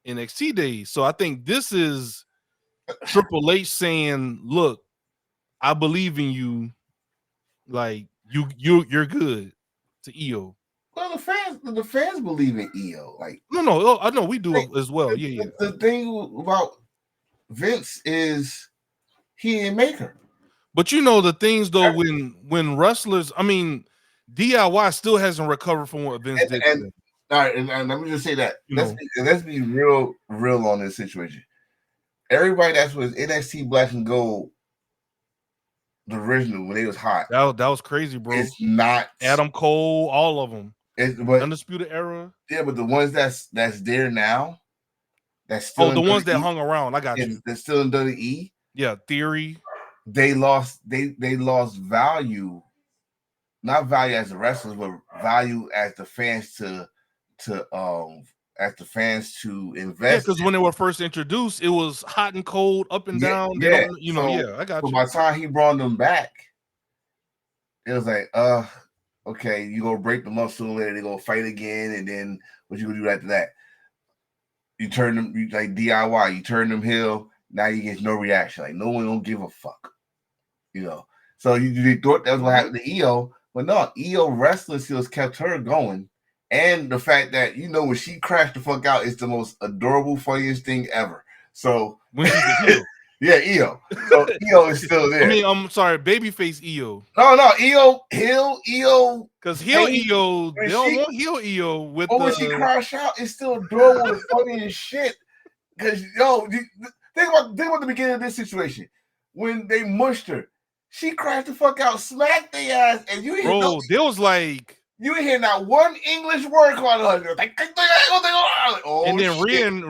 NXT days, so I think this is Triple H saying, look, I believe in you. Like you're good to EO. Well, the fans believe in EO. Like No, I know we do like, as well. Yeah. the thing about Vince is he didn't make her. But you know the things though when wrestlers, I mean, DIY still hasn't recovered from what Vince did to And them. all right, and let me just say that You know, let's be real on this situation. Everybody that's was NXT Black and Gold, the original when they was hot, that was crazy, bro. it's not Adam Cole, all of them. but Undisputed Era. yeah, but the ones that's there now, that's still Oh, in the ones that WWE, hung around. I got you. that's still in WWE. Yeah, Theory. They lost value, not value as the wrestlers, but value as the fans to invest. Yeah, because when they were first introduced, it was hot and cold, up and down. They don't, I got you. By the time he brought them back, it was like, okay, you gonna break them up sooner or later, they're gonna fight again, and then what you gonna do after that? You turn them like DIY, you turn them heel, now you get no reaction. Like no one don't give a fuck. So you thought that was what happened to EO, but no, EO wrestling skills kept her going. And the fact that when she crashed the fuck out is the most adorable, funniest thing ever. So when she's a heel. Yeah, EO. So EO is still there. I mean, I'm sorry, babyface EO. No, EO, EO. Because heel EO, they don't want heel EO with when she crash out, it's still adorable and funny as shit. Because think about the beginning of this situation. When they mushed her, she crashed the fuck out, smacked their ass, and you there was like you ain't hear not one English word on her. Like, oh, and then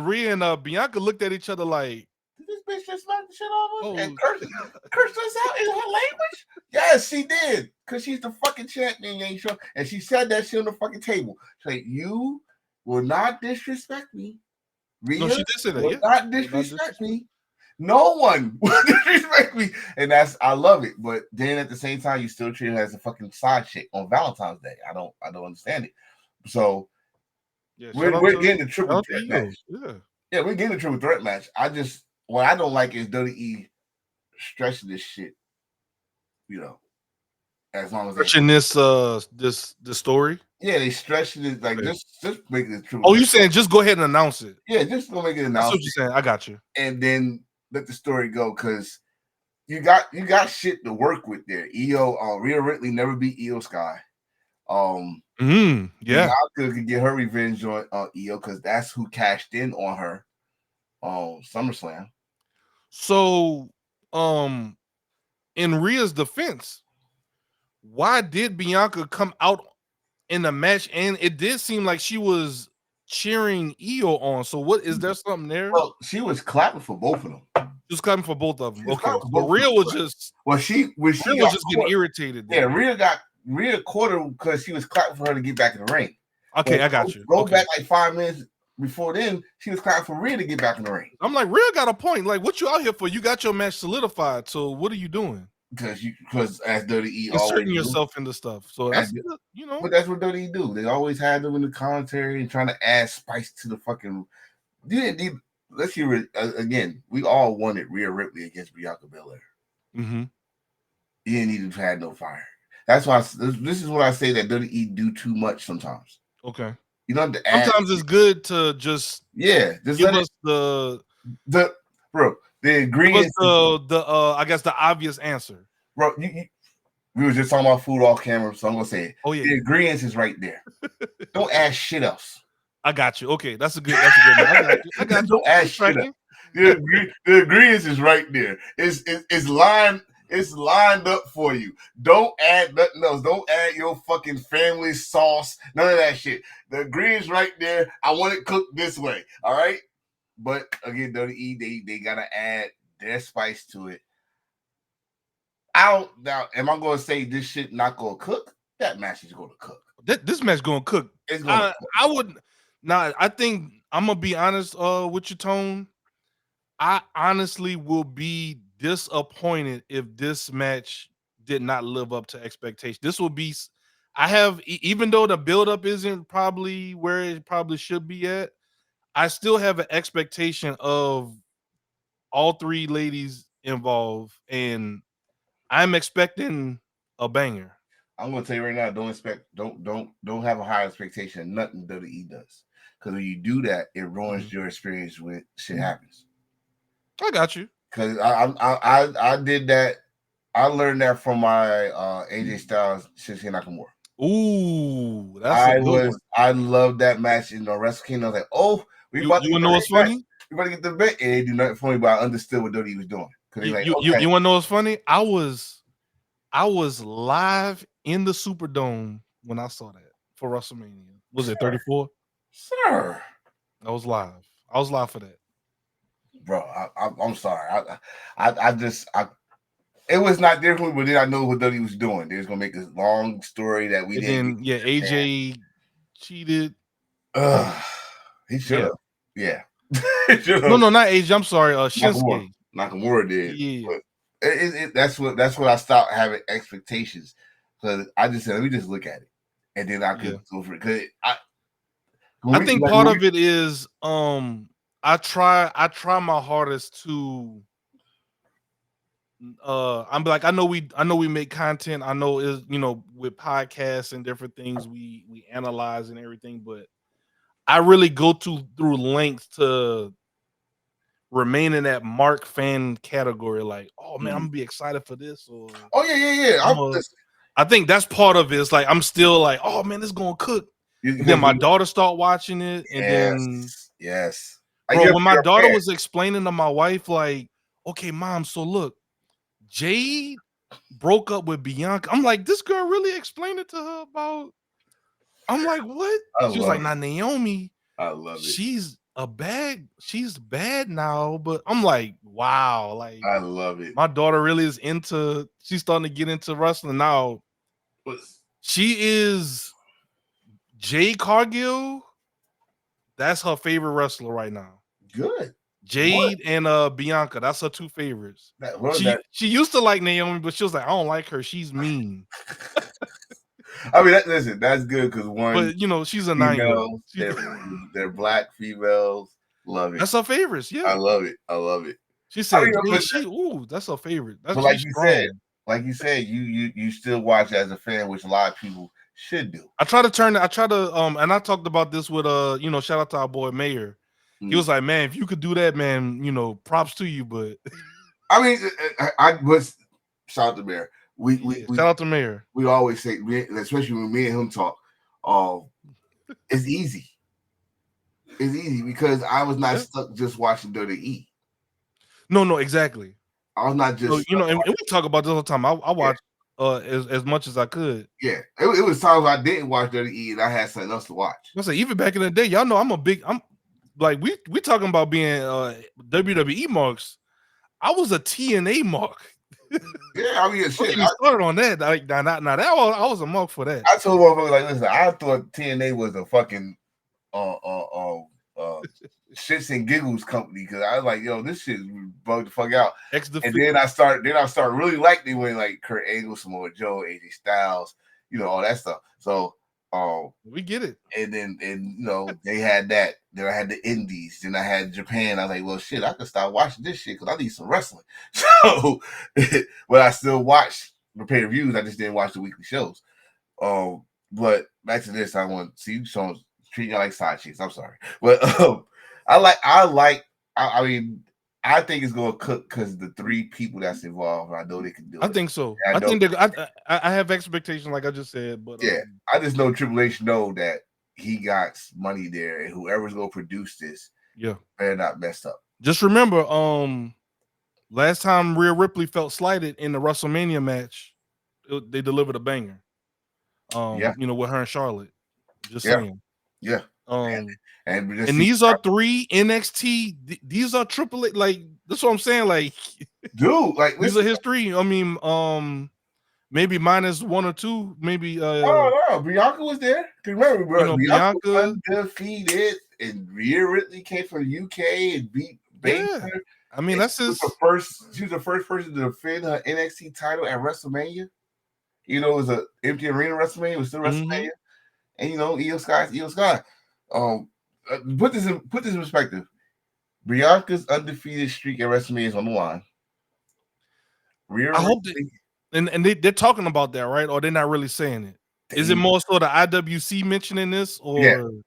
Rhea and Bianca looked at each other like, did this bitch just smack the shit out of us and cursed us out in her language? Yes, she did. Because she's the fucking champion, you ain't sure. And she said that shit on the fucking table. She's like, you will not disrespect me. Rhea, no, she did say that. will not disrespect me. No one will disrespect me. And I love it. But then at the same time, you still treat her as a fucking side chick on Valentine's Day. I don't understand it. So we're getting the triple threat match. Yeah, we're getting the triple threat match. What I don't like is WWE stretching this shit. As long as stretching this story. Yeah, they stretching it like just make it true. Oh, you saying just go ahead and announce it? Yeah, just go make it announce. That's what you're saying. I got you. And then let the story go because you got shit to work with there. Rhea Ripley never beat Io Sky. Yeah, Bianca could get her revenge on Io because that's who cashed in on her. SummerSlam. So, in Rhea's defense, why did Bianca come out in the match? And it did seem like she was cheering Io on. So, what is there something there? Well, she was clapping for both of them. She was clapping for both of them. Okay, so Rhea was just she was just getting irritated. Yeah, Rhea caught her because she was clapping for her to get back in the ring. Okay, I got you. Go back like 5 minutes before then, she was clapping for Rhea to get back in the ring. I'm like, Rhea got a point. Like, what you out here for? You got your match solidified. So what are you doing? Because as WWE inserting yourself into stuff. So that's But that's what WWE do. They always have them in the commentary and trying to add spice to the fucking. Let's hear it again. We all wanted Rhea Ripley against Bianca Belair. Mm-hmm. You didn't need to have no fire. That's why this is what I say that WWE do too much sometimes. Okay. You don't have to add. Sometimes it's good to just just give us the ingredients. I guess the obvious answer. Bro, we were just talking about food off camera, so I'm gonna say it. Oh yeah, the ingredients is right there. Don't add shit else. I got you. Okay, that's a good one. I got you. Don't add shit else. The ingredients is right there. It's lined up for you. Don't add nothing else. Don't add your fucking family sauce. None of that shit. The ingredients right there. I want it cooked this way. All right. But again, WWE, they gotta add their spice to it. Now, am I gonna say this shit not gonna cook? That match is gonna cook. This match gonna cook. It's gonna cook. I would. Now, I think I'm gonna be honest with your Tone. I honestly will be disappointed if this match did not live up to expectation. This will be. Even though the buildup isn't probably where it probably should be at, I still have an expectation of all three ladies involved and I'm expecting a banger. I'm gonna tell you right now, don't have a high expectation of nothing WWE does. Because when you do that, it ruins your experience when shit happens. I got you. Because I did that. I learned that from my AJ Styles Shinsuke Nakamura. Ooh, that's a good one. I loved that match in the Wrestle Kingdom. I was like, oh, we about to You get know what's funny? We about to get the bet, and they do nothing for me, but I understood what WWE was doing. Because they like, okay. You want to know what's funny? I was live in the Superdome when I saw that for WrestleMania. Was it 34? Sir, I was live. I was live for that. Bro, I'm sorry. It was not there for me, but then I know what WWE was doing. They was gonna make this long story that we didn't. Then AJ cheated. He should have. Yeah. No, not AJ. I'm sorry. Shinsuke. Nakamura did. Yeah. But that's what I stopped having expectations, because I just said, let me just look at it, and then I could go for it. Because I think part of it is I try my hardest to I'm like, I know we make content. I know is with podcasts and different things we analyze and everything, but I really go through lengths to remain in that Mark fan category. Like, oh man, I'm gonna be excited for this. Or I think that's part of it. It's like I'm still like, oh man, this is gonna cook. And then my daughter start watching it, and then bro, when my daughter was explaining to my wife, like, okay, mom, so look, Jade broke up with Bianca. I'm like, this girl really explained it to her about. I'm like, what? She was like, "Nah, Naomi. I love it. She's bad now." But I'm like, wow, like I love it. My daughter really is into. She's starting to get into wrestling now. She is Jade Cargill. That's her favorite wrestler right now. Good. Jade and Bianca. That's her two favorites. She used to like Naomi, but she was like, I don't like her. She's mean. I mean, listen, that's good because but she's a 9-year-old. They're black females. Love it. That's her favorites. Yeah, I love it. I love it. She said, that's her favorite. That's but like you said, you still watch as a fan, which a lot of people should do. I try to and I talked about this with shout out to our boy Mayor. He was like, man, if you could do that, man, props to you. But I mean, I was shout out to Mayor. Shout out to Mayor. We always say, especially when me and him talk, it's easy. It's easy because I was not stuck just watching WWE. No, exactly. I was not just and we talk about this all the time. I watched as much as I could. Yeah, it was times I didn't watch WWE and I had something else to watch. I say even back in the day, y'all know I'm like we talking about being WWE marks. I was a TNA mark. Yeah, I mean, shit. I started on that. Like, now that I was a mark for that. I told motherfuckers like, listen, I thought TNA was a fucking shits and giggles company because I was like, yo, this shit bugged the fuck out. And then I start really liking it when like Kurt Angle, Samoa Joe, AJ Styles, all that stuff. So we get it. And then they had that. Then I had the Indies. Then I had Japan. I was like, well, shit, I could start watching this shit because I need some wrestling. So, but I still watch the pay-per-views. I just didn't watch the weekly shows. But back to this, I want to see you treating you like side chicks. I'm sorry, but I mean, I think it's gonna cook because the three people that's involved. I know they can do it. I think so. I think I have expectations, like I just said, but I just know Triple H know that he got money there, and whoever's gonna produce this, better not mess up. Just remember, last time Rhea Ripley felt slighted in the WrestleMania match, they delivered a banger. With her and Charlotte. Just saying. Yeah. And these are 3 NXT. These are Triple H. Like that's what I'm saying. Like, dude, like these are history. I mean, maybe minus 1 or 2. Maybe. No, Bianca was there. Remember, bro, Bianca was undefeated, and Rhea Ripley came from the UK and beat Baker. Yeah. I mean, that's just she was the first person to defend her NXT title at WrestleMania. It was an empty arena WrestleMania. It was still WrestleMania, and Io Sky. Put this in perspective. Bianca's undefeated streak at WrestleMania is on the line. I hope that And they're talking about that, right? Or they're not really saying it. Is it more so the IWC mentioning this, or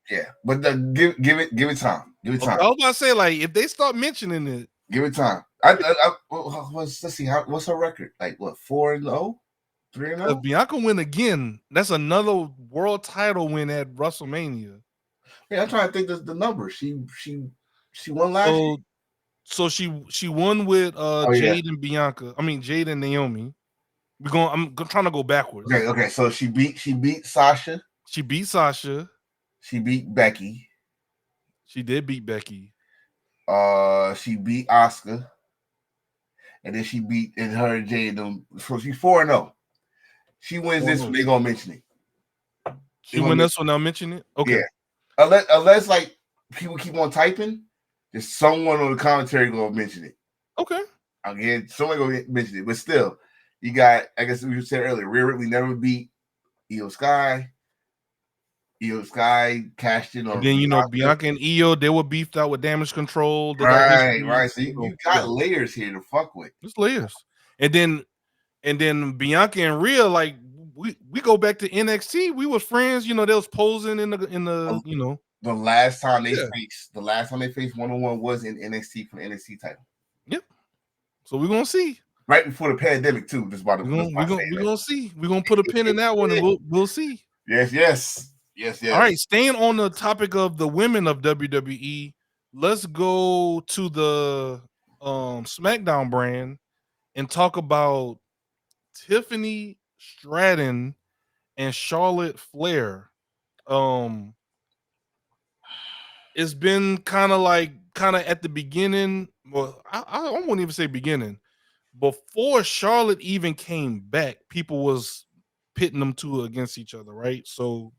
yeah? But give it time. Give it okay, time. I was about to say, like, if they start mentioning it, give it time. Let's see what's her record? Like what, 4-0, 3-0? if Bianca win again, that's another world title win at WrestleMania. Yeah, I'm trying to think the number. She won last year. So she won with Jade and Bianca. I mean Jade and Naomi. I'm trying to go backwards. Okay. So she beat Sasha. She beat Sasha. She beat Becky. She did beat Becky. She beat Asuka. And then she beat her and Jade. So she's 4-0. She wins this one, they're gonna mention it. She win this one, they'll mention it? Okay. Yeah. Unless like people keep on typing, there's someone on the commentary gonna mention it. Okay. Again, someone gonna mention it, but still, you got, I guess we said earlier, Rhea Ripley never beat Io Sky. Io Sky cashed in on. And then Bianca and Io, they were beefed out with Damage Control. They right. So you got layers here to fuck with. There's layers, and then Bianca and Rhea, like we go back to NXT. We were friends. They was posing in the. The last time they faced one-on-one was in NXT for the NXT title. Yep. So we're gonna see. Right before the pandemic too. We're gonna see. We're gonna put a pin in that one, and we'll see. Yes. All right. Staying on the topic of the women of WWE, let's go to the SmackDown brand and talk about Tiffany Stratton and Charlotte Flair. It's been kind of at the beginning. Well, I won't even say beginning. Before Charlotte even came back, people was pitting them two against each other, right? So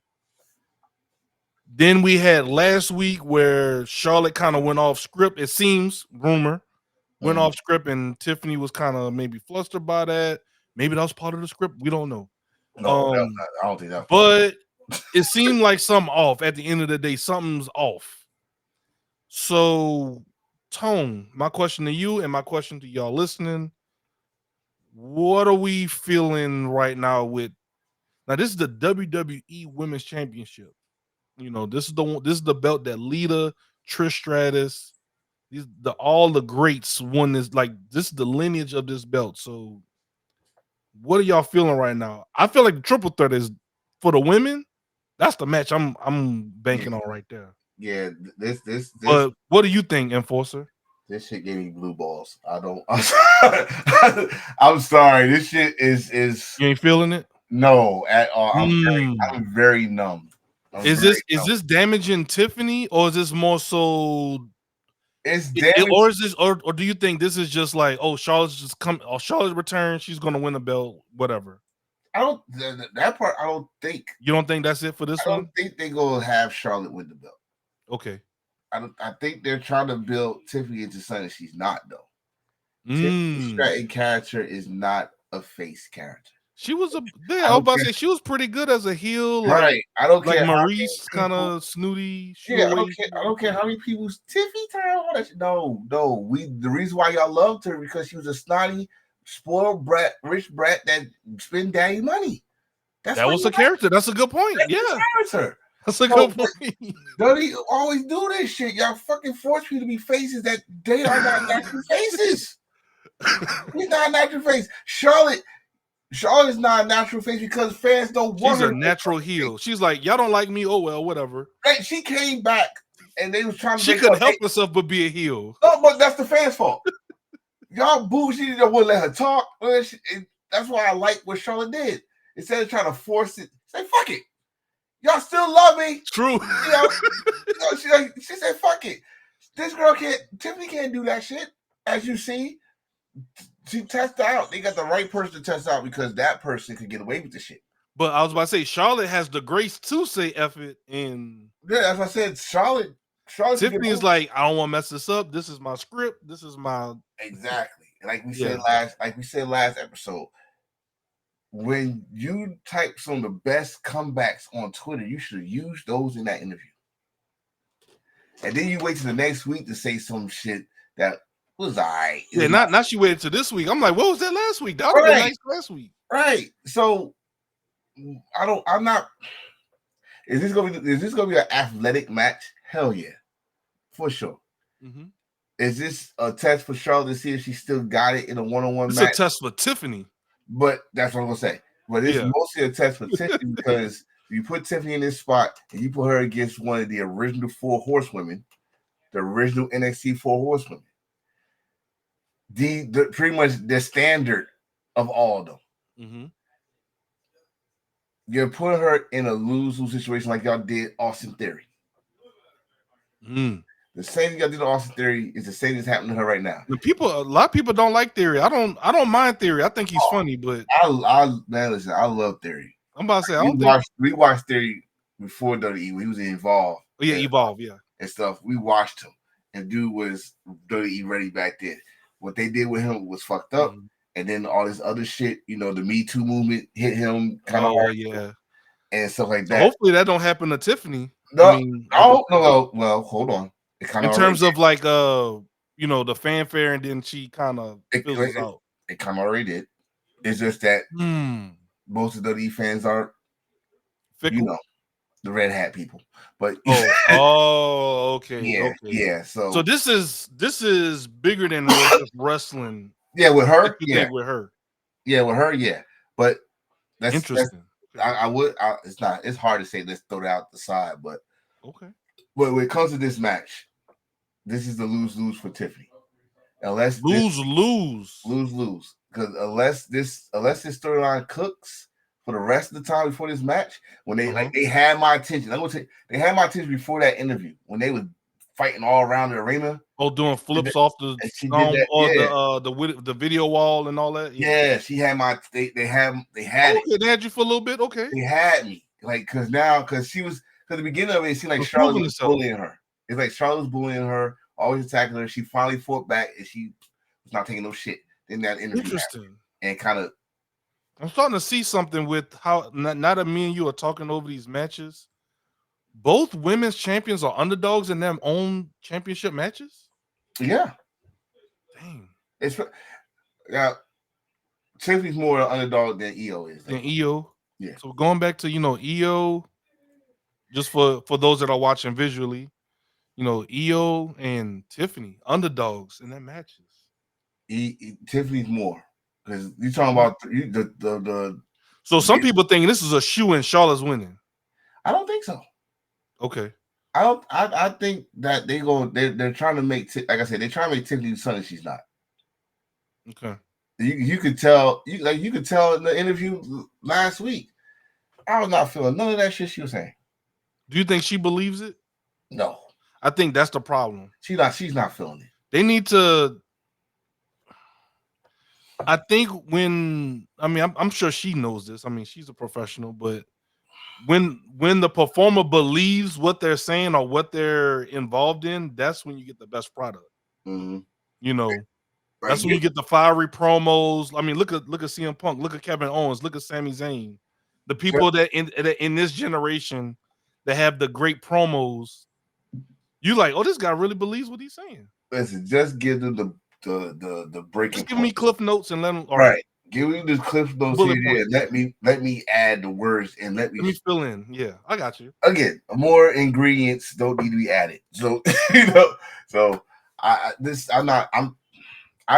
then we had last week where Charlotte kind of went off script. It seems, rumor, went off script, and Tiffany was kind of maybe flustered by that. Maybe that was part of the script. We don't know. No, I don't think that. But it seemed like something off. At the end of the day, something's off. So, Tone, my question to you and my question to y'all listening: what are we feeling right now with? Now, this is the WWE Women's Championship. This is the belt that Lita, Trish Stratus, all the greats won this. Like, this is the lineage of this belt. So, what are y'all feeling right now? I feel like the triple threat is for the women. That's the match I'm banking on right there. Yeah, this. But what do you think, Enforcer? This shit gave me blue balls. I'm sorry. This shit is. You ain't feeling it? No, at all. I'm very numb. Is this damaging Tiffany, or is this more so? It's damaging. Or is this, or do you think this is just like, oh, Charlotte's just come, or Charlotte return, she's gonna win a belt, whatever? I don't. That part, I don't think. You don't think that's it for this one? I don't think they gonna have Charlotte win the belt. Okay. I think they're trying to build Tiffany into something she's not, though. Tiffany Stratton character is not a face character. She was I was about to say she was pretty good as a heel, right? I don't care. Maurice, kind of snooty. Yeah, I don't care how many people Tiffany turn all that shit. No. The reason why y'all loved her because she was a snotty, spoiled brat, rich brat that spent daddy money. That was a character. That's a good point. Yeah, character. That's a good point. Don't he always do this shit? Y'all fucking force me to be faces that they are not natural faces. He's not a natural face. Charlotte is not a natural face because fans don't want her. She's a natural heel. She's like, y'all don't like me. Oh well, whatever. Right? She came back and they was trying to. She couldn't help herself but be a heel. No, but that's the fans' fault. Y'all bougie. Don't want to let her talk. That's why I like what Charlotte did. Instead of trying to force it, say fuck it. Y'all still love me. True. She said, fuck it. This girl Tiffany can't do that shit. As you see, she tested out. They got the right person to test out because that person could get away with the shit. But I was about to say, Charlotte has the grace to say F it. And yeah, as I said, Charlotte Tiffany is like, I don't want to mess this up. This is my script. This is my. Exactly. Like we said last episode. When you type some of the best comebacks on Twitter, you should use those in that interview. And then you wait till the next week to say some shit that was all right. Yeah, not she waited to this week. I'm like, what was that last week? That would have been nice last week. Right. So I'm not. Is this gonna be an athletic match? Hell yeah, for sure. Mm-hmm. Is this a test for Charlotte to see if she still got it in a one-on-one match? It's a test for Tiffany. But that's what I'm gonna say. But it's mostly a test for Tiffany because you put Tiffany in this spot and you put her against one of the original 4 horsewomen, the original NXT 4 horsewomen. The pretty much the standard of all of them. Mm-hmm. You're putting her in a lose-lose situation like y'all did Austin Theory. The same thing y'all did to Austin Theory is the same that's happening to her right now. A lot of people don't like Theory. I don't mind Theory. I think he's funny, but man, listen, I love Theory. I'm about to say we watched Theory before WWE when he was involved. Oh, yeah, Evolve, yeah, and stuff. We watched him, and dude was WWE ready back then. What they did with him was fucked up, and then all this other shit, the Me Too movement hit him kind of hard, and stuff like that. Hopefully that don't happen to Tiffany. No, no. Well, hold on. In terms of like the fanfare, and then she kind of fizzles out. It kind of already did. It's just that most of the WWE fans are fickle. The red hat people. But okay. Yeah. So this is bigger than just wrestling. Yeah, with her. With her. Yeah, with her. Yeah, but that's interesting. It's hard to say. Let's throw that out the side, but okay. But when it comes to this match, this is the lose-lose for Tiffany. Unless lose. Because unless this storyline cooks for the rest of the time before this match, when they had my attention. I'm gonna say they had my attention before that interview when they was fighting all around the arena. Oh, doing flips off the the video wall and all that. Yeah, she had my. They had it. They had you for a little bit. Okay, they had me because she was. Because the beginning of it seemed like Charlotte was bullying her. It's like Charlotte was bullying her, always attacking her. She finally fought back, and she was not taking no shit in that interview. Interesting. And kind of, I'm starting to see something with how now that me and you are talking over these matches, both women's champions are underdogs in their own championship matches. Yeah. Dang. Tiffany's more an underdog than EO is. Than EO. Yeah. So going back to EO. Just for those that are watching visually, EO and Tiffany underdogs in their matches. Tiffany's more because you're talking about the. So some people think this is a shoe and Charlotte's winning. I don't think so. Okay. I think that they're trying to make like I said they're trying to make Tiffany something she's not. Okay. You could tell you could tell in the interview last week. I was not feeling none of that shit she was saying. Do you think she believes it? No. I think that's the problem. She's not feeling it. They need to. I think I'm sure she knows this. I mean, she's a professional, but when the performer believes what they're saying or what they're involved in, that's when you get the best product. Mm-hmm. That's when you get the fiery promos. I mean, look at CM Punk, look at Kevin Owens, look at Sami Zayn. The people that in this generation that have the great promos, you like, this guy really believes what he's saying. Listen, just give them the breaking. Just give me cliff notes and let them. All right, give me the cliff notes here. Let me add the words and let me fill in. Yeah, I got you. Again, more ingredients don't need to be added. So I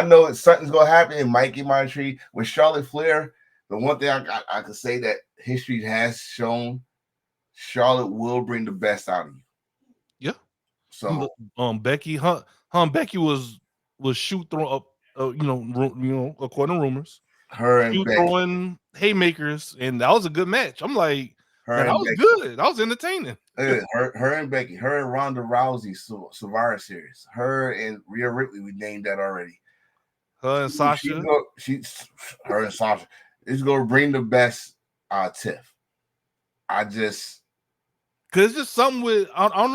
know something's gonna happen. It might get my tree with Charlotte Flair. The one thing I can say that history has shown. Charlotte will bring the best out of you. Yeah. So Becky, Becky was shoot throw up, according to rumors. Her and Becky throwing haymakers, and that was a good match. I'm like, that was good. That was entertaining. Her and Becky, her and Ronda Rousey Survivor Series. Her and Rhea Ripley, we named that already. Her and Sasha. Her and Sasha. It's gonna bring the best out of Tiff. Cause it's just something with I don't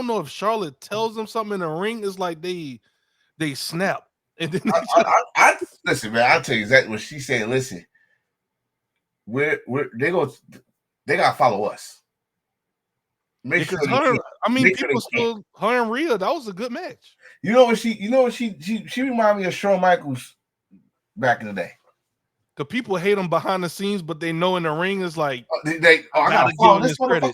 know if Charlotte tells them something in the ring. It's like they snap. And then listen, man. I'll tell you exactly what she's saying. Listen, they gotta follow us. Make Because sure they her, I mean, make sure people they can't. still her and Rhea, that was a good match. You know what she reminded me of Shawn Michaels back in the day. Because people hate him behind the scenes, but they know in the ring is like, I I gotta gotta give follow him this his credit.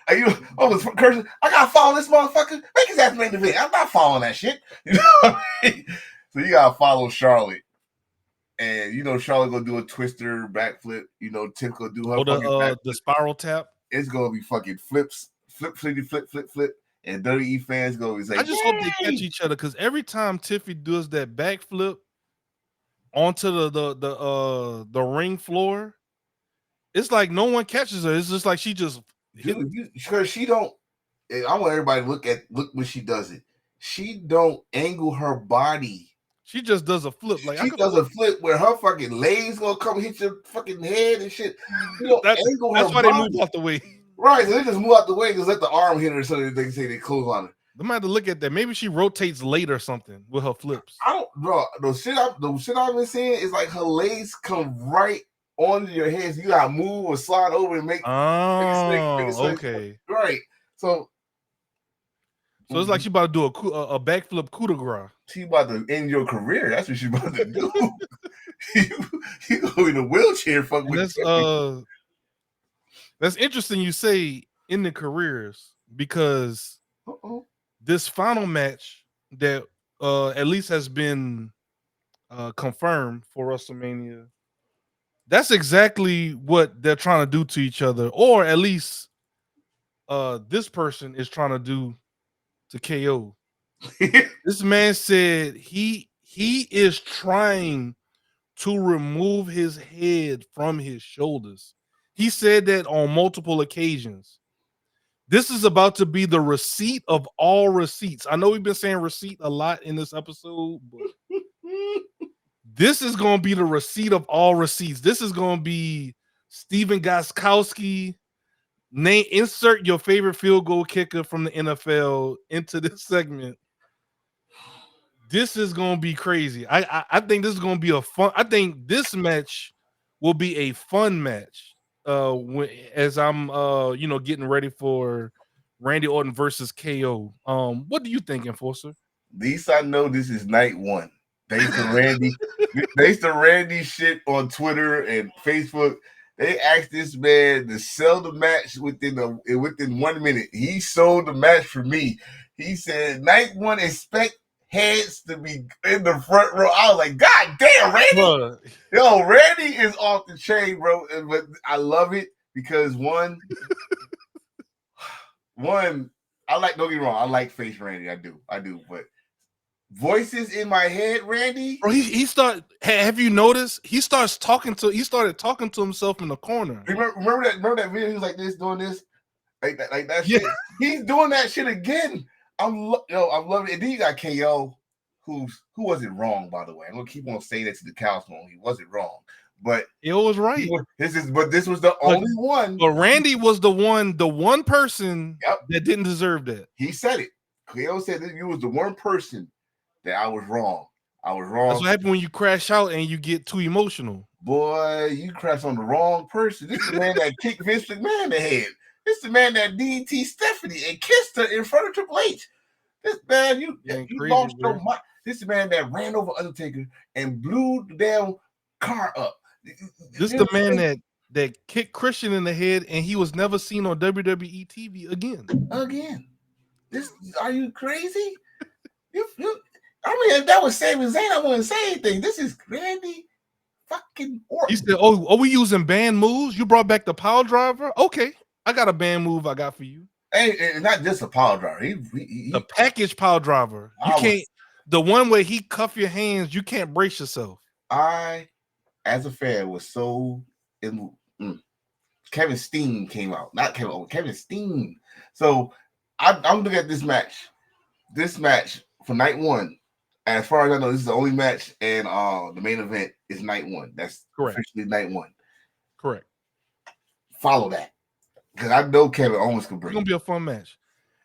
motherfucker. Was cursing. I gotta follow this motherfucker. Make his ass main event. I'm not following that shit. You know what I mean? So you gotta follow Charlotte. And you know Charlotte gonna do a twister backflip. You know Tiff gonna do her The spiral tap. It's gonna be fucking flips, flip, flip. And WWE fans gonna be like, I just hope they catch each other because every time Tiffy does that backflip onto the ring floor, it's like no one catches her. It's just like she just because she don't. I want everybody to look when she does it. She don't angle her body. She just does a flip. Like she does a flip where her fucking legs gonna come hit your fucking head and shit. You don't angle her that's why body. they move out the way. Right, so they just move out the way, just let the arm hit her so that they can say they close on her. They might have to look at that. Maybe she rotates late or something with her flips. I don't, bro. The shit I've been seeing is like her legs come right onto your head. So you gotta move or slide over and make. Okay. Right. So it's like she about to do a backflip coup de grace. She about to end your career. That's what she about to do. you go in a wheelchair. Fuck with. That's interesting. You say in the careers because this final match that at least has been confirmed for WrestleMania. That's exactly what they're trying to do to each other, or at least this person is trying to do to KO. This man said he is trying to remove his head from his shoulders. He said that on multiple occasions. This is about to be the receipt of all receipts. I know we've been saying receipt a lot in this episode, but this is going to be the receipt of all receipts. This is going to be Steven Gostkowski. Insert your favorite field goal kicker from the NFL into this segment. This is going to be crazy. I think this is going to be a fun. I think this match will be a fun match. As I'm getting ready for Randy Orton versus KO. What do you think, Enforcer? At least I know this is night one. Thanks to Randy. Thanks to Randy shit on Twitter and Facebook. They asked this man to sell the match within 1 minute. He sold the match for me. He said, night one, expect heads to be in the front row. I was like, God damn, Randy. Bro. Yo, Randy is off the chain, bro. But I love it because one, I like, don't get me wrong, I like face Randy. I do. But voices in my head, Randy. Bro, have you noticed? He started talking to himself in the corner. Remember that video? He was like this, doing this, like that shit. Yeah. He's doing that shit again. I'm loving it. And then you got KO, who wasn't wrong, by the way. I'm gonna keep on saying that to the cows come home. He wasn't wrong, but it was right. This was the only one. But Randy was the one person that didn't deserve that. He said it. KO said that you was the one person that I was wrong. That's what happened when you crash out and you get too emotional. Boy, you crash on the wrong person. This is the man that kicked Vince McMahon in the head. This is the man that DDT Stephanie and kissed her in front of Triple H. This man, you lost your mind. This is the man that ran over Undertaker and blew the damn car up. This is the man that kicked Christian in the head and he was never seen on WWE TV again. Are you crazy? I mean, if that was Sami Zayn, I wouldn't say anything. This is Randy fucking Orton. He said, "Oh, are we using band moves? You brought back the power driver? Okay, I got a band move I got for you." And not just a power driver. The package power driver. The one where he cuff your hands. You can't brace yourself. I, as a fan, was so in. Kevin Steen came out, not Kevin Steen. So I'm looking at this match. This match for night one. As far as I know, this is the only match, and the main event is night one. That's correct. Officially night one. Correct. Follow that, because I know Kevin Owens can bring. It's gonna be a fun match,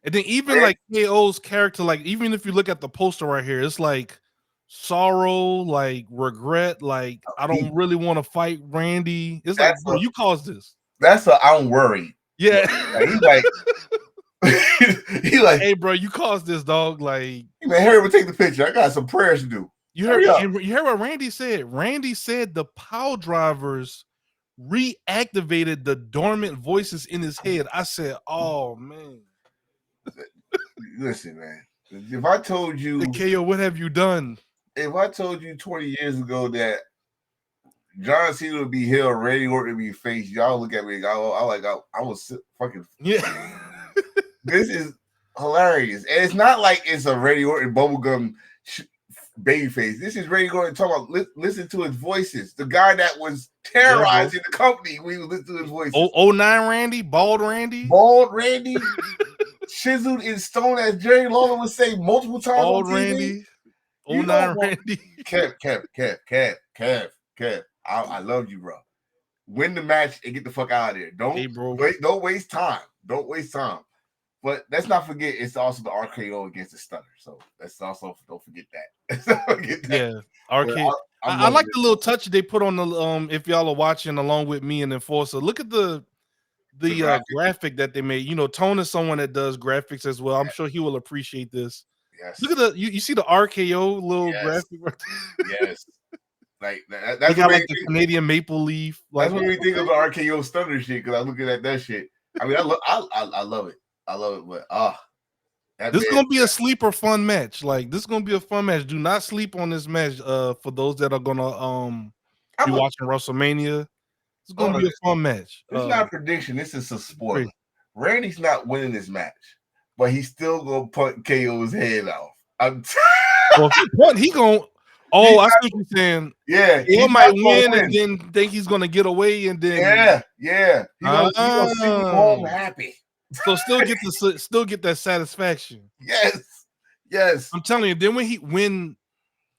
and then even like KO's character, like even if you look at the poster right here, it's like sorrow, like regret, like I don't really want to fight Randy. It's like, bro, you caused this. That's I'm worried. Yeah. Like, he's like, he like, hey, bro, you caused this, dog. Like, man, hurry up and take the picture. I got some prayers to do. You heard what Randy said? Randy said the power drivers reactivated the dormant voices in his head. I said, oh, man. Listen, man. If I told you, KO, what have you done? If I told you 20 years ago that John Cena would be heel, Randy Orton would be face, y'all look at me. I was fucking. Yeah. This is hilarious. And it's not like it's a Randy Orton bubblegum babyface. This is Randy Orton talking about, listen to his voices. The guy that was terrorizing the company when he was listening to his voices. 09 Randy? Bald Randy? Bald Randy? Chiseled in stone, as Jerry Lawler would say multiple times Bald on TV. Randy? 09 Randy? Kev. I love you, bro. Win the match and get the fuck out of there. Don't waste time. Don't waste time. But let's not forget, it's also the RKO against the Stunner. So let's also don't forget that. Yeah, RKO. I like the little touch they put on the if y'all are watching along with me and Enforcer. Look at the graphic that they made. You know, Tone is someone that does graphics as well. I'm sure he will appreciate this. Yes. Look at you see the RKO little graphic right there? Yes. Like that's got like the Canadian maple leaf. Like, that's what we think of the RKO Stunner shit, because I'm looking at that shit. I mean, I love it. I love it, but this is gonna be a sleeper fun match. Like, this is gonna be a fun match. Do not sleep on this match. For those that are gonna be watching WrestleMania, it's gonna be a fun match. It's not a prediction. This is a spoiler. Randy's not winning this match, but he's still gonna punt KO's head off. Well, if he punt, he gonna. Oh, I see what you're saying. Yeah, he might win and then think he's gonna get away, and then yeah. He's gonna see him home happy. So still get that satisfaction. Yes. I'm telling you. Then when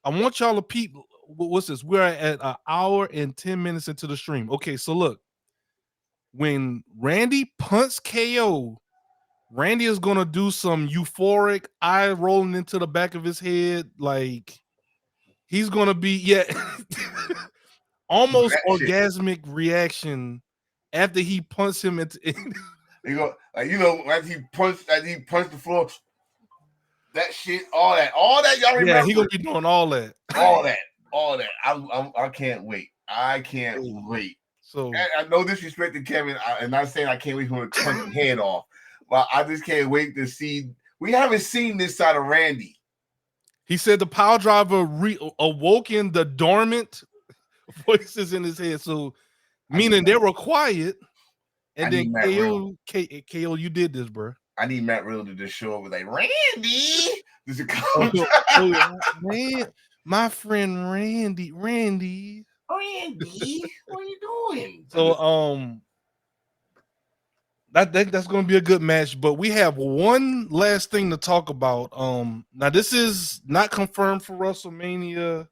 I want y'all to peep. What's this? We're at an hour and 10 minutes into the stream. Okay, so look, when Randy punts KO, Randy is gonna do some euphoric eye rolling into the back of his head, like he's gonna be almost orgasmic reaction after he punts him into. You go, like, as he punched the floor. That shit, all that, y'all remember? Yeah, he gonna be doing all that. All that. I can't wait. I can't wait. So I know disrespect to Kevin, and not saying I can't wait for him to cut his head off, but I just can't wait to see. We haven't seen this side of Randy. He said the power driver awoken the dormant voices in his head. So meaning they were quiet. And then KO, you did this, bro. I need Matt Riddle to just show up with like, Randy. This is my friend Randy. What are you doing? So that's gonna be a good match. But we have one last thing to talk about. Now this is not confirmed for WrestleMania.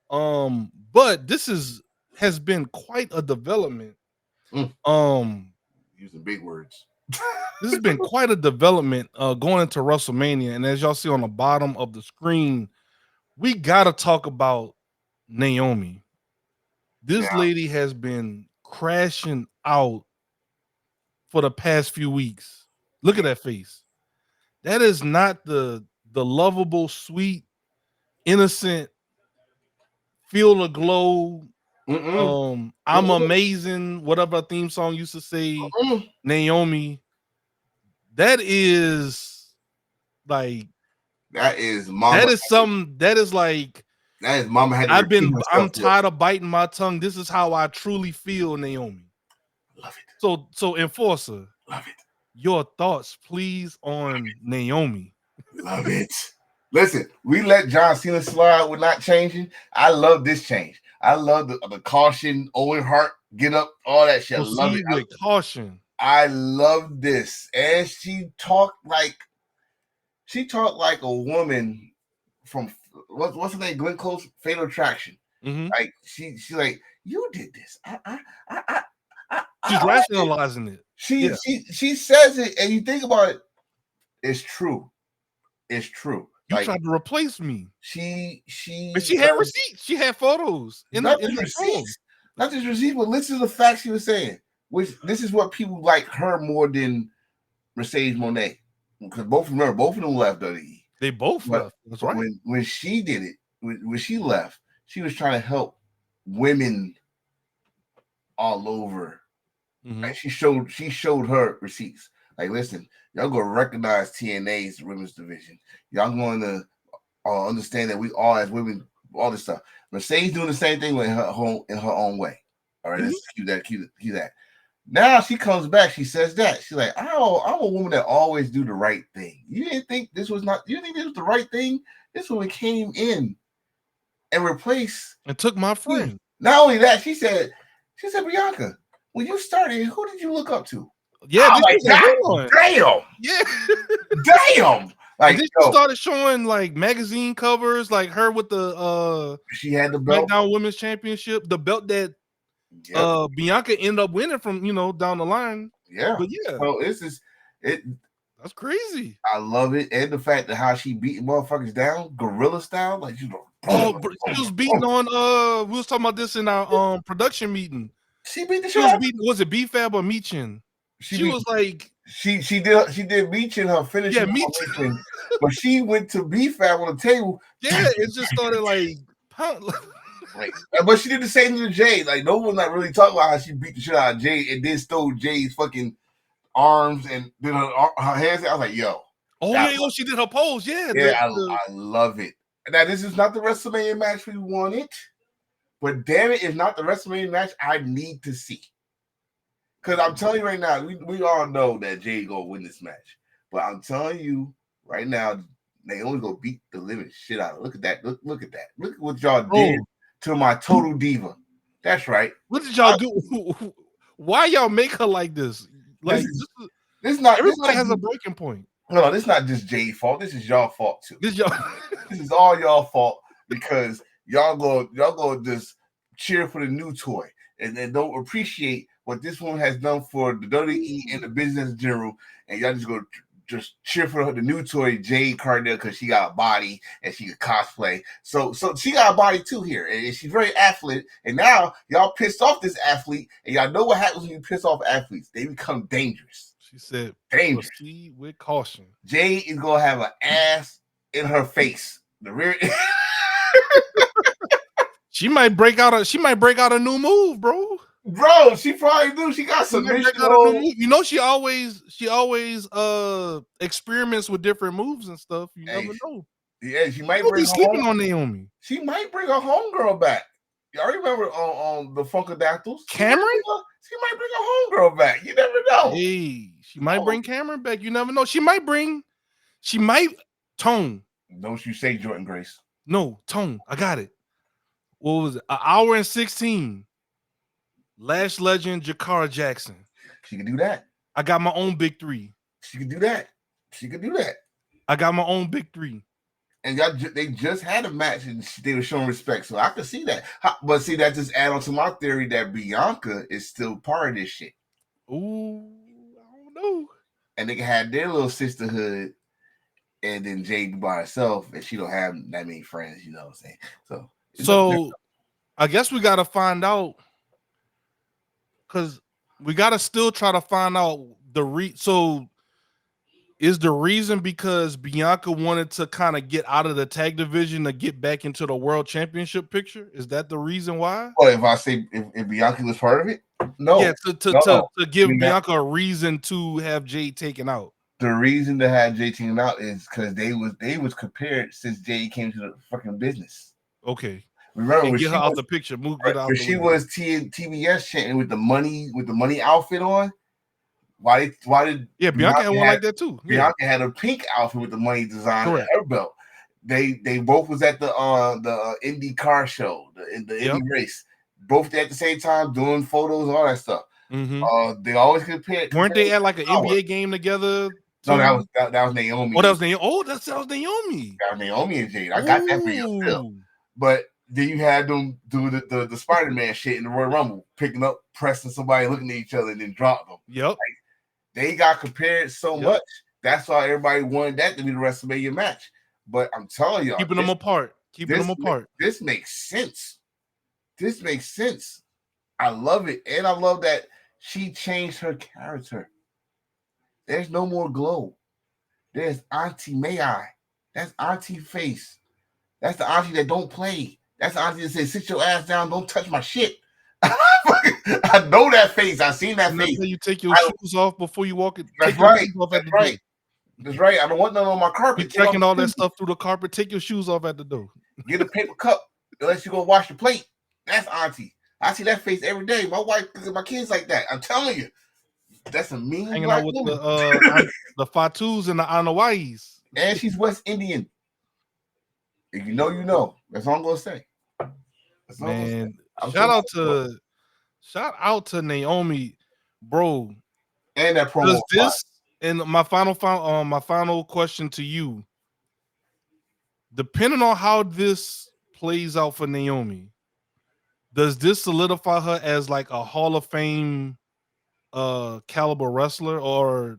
But this has been quite a development. Using big words. This has been quite a development going into WrestleMania, and as y'all see on the bottom of the screen, we gotta talk about Naomi. This lady has been crashing out for the past few weeks. Look at that face. That is not the lovable, sweet, innocent, feel the glow. I'm amazing. Whatever theme song used to say, Naomi. That is like mama. That is something that is like that is mama had. I'm tired of biting my tongue. This is how I truly feel, Naomi. Love it. So Enforcer. Love it. Your thoughts, please, on Naomi. Love it. Listen, we let John Cena slide with not changing. I love this change. I love the caution, Owen Hart, get up, all that shit. I love it. With caution. I love this. And she talked like a woman from what's her name? Glenn Close, Fatal Attraction. Like she's like, you did this. She's rationalizing it. She says it, and you think about it, it's true. It's true. You tried to replace me. She had receipts. She had photos in the receipts. Not just receipts, but listen to the facts she was saying. which this is what people like her more than Mercedes Moné, because both of them left WWE. They both left. That's right. When she did it, when she left, she was trying to help women all over. Like she showed her receipts. Like, listen, y'all gonna recognize TNA's women's division. Y'all going to understand that we all as women, all this stuff. Mercedes doing the same thing in her own way. All right, let's cue that. Now she comes back. She says that she's like, I'm a woman that always do the right thing. You didn't think this was the right thing? This woman came in and replaced and took my friend. Not only that, she said, Bianca, when you started, who did you look up to? Yeah, like, damn. Yeah. Damn. Like, she started showing like magazine covers, like her with the she had the belt, SmackDown Women's Championship, the belt that Bianca ended up winning from, down the line. Yeah. But yeah. So that's crazy. I love it. And the fact that how she beat motherfuckers down, gorilla style, like she was beating on we was talking about this in our production meeting. She beat the shit. Was it B-Fab or Meechin? She was like she did Meechin her finish. Yeah, Meechin. But she went to B-Fab on the table. Yeah, it just started like but she did the same to Jey. Like, no one's not really talking about how she beat the shit out of Jey and then stole Jey's fucking arms and then her hands. I was like, yo. She did her pose. Yeah. I love it. Now, this is not the WrestleMania match we wanted, but damn it, it's not the WrestleMania match I need to see. Because I'm telling you right now, we all know that Jey gonna win this match. But I'm telling you right now, Naomi gonna beat the living shit out of it. Look at that. Look at that. Look at what y'all did to my total diva. That's right. What did y'all do? Why y'all make her like this? Like this is not everybody has a breaking point. No, this is not just Jey's fault. This is y'all fault too. This is all y'all fault because y'all go just cheer for the new toy and then don't appreciate what this woman has done for the WWE and the business in general, and y'all just go just cheer for the new toy, Jade Cargill, because she got a body and she can cosplay. So she got a body too here, and she's very athletic. And now y'all pissed off this athlete, and y'all know what happens when you piss off athletes. They become dangerous. She said, dangerous. Proceed with caution. Jade is gonna have an ass in her face. The rear. She might break out a new move, bro. Bro, she probably do. She got some. She always experiments with different moves and stuff. You never know. Yeah, she might be sleeping on Naomi. She might bring her homegirl back. Y'all remember on the Funkadactyls? Cameron? She might bring her homegirl back. You never know. Hey, she might bring Cameron back. You never know. She might Tone. Don't you say Jordan Grace? No, Tone. I got it. What was it? An hour and 16. Lash legend Jakara Jackson. She can do that. I got my own big three. She can do that. I got my own big three. And they just had a match and they were showing respect. So I could see that. But see, that just add on to my theory that Bianca is still part of this shit. Ooh, I don't know. And they can have their little sisterhood and then Jade by herself and she don't have that many friends, you know what I'm saying? So I guess we got to find out because we got to still try to find out so is the reason because Bianca wanted to kind of get out of the tag division to get back into the world championship picture? Is that the reason why? Well, if I say if Bianca was part of it, no. Yeah, to give Bianca a reason to have Jade taken out. The reason to have Jade taken out is because they was compared since Jade came to the fucking business. Okay. Remember when get her out the picture. She was TBS chanting with the money outfit on. Why did Bianca had one like that too? Bianca had a pink outfit with the money design on her belt. They both was at the Indy car show, the Indy race. Both at the same time doing photos, all that stuff. Mm-hmm. They always compared. Weren't they at like an NBA game together? No, that was Naomi. Oh, that was Naomi. Oh, that was Naomi. That was Naomi and Jade. I got that video still. But then you had them do the Spider-Man shit in the Royal Rumble, picking up, pressing somebody, looking at each other, and then drop them. Yep. Like, they got compared so much. That's why everybody wanted that to be the WrestleMania match. But I'm telling y'all, keeping them apart. This makes sense. I love it, and I love that She changed her character. There's no more glow. There's Auntie May I. That's Auntie face. That's the auntie that don't play. That's the auntie that says, sit your ass down, don't touch my shit. I know that face. I've seen that And that's face. how you take your shoes off before you walk it. That's Take your right. shoes off That's at the right. door. That's right. I don't want none on my Be carpet. checking all that stuff through the carpet. Take your shoes off at the door. Get a paper cup unless you go wash your plate. That's auntie. I see that face every day. My wife looks at my kids like that. I'm telling you. That's a mean Hanging black out with woman. the Fatus and the Anawais. And she's West Indian. If you know, you know. That's all I'm gonna say. That's all I'm gonna say. Man, I'm shout out to Naomi, bro. and that promo. Does this and my final question to you, depending on how this plays out for Naomi, does this solidify her as like a Hall of Fame caliber wrestler, or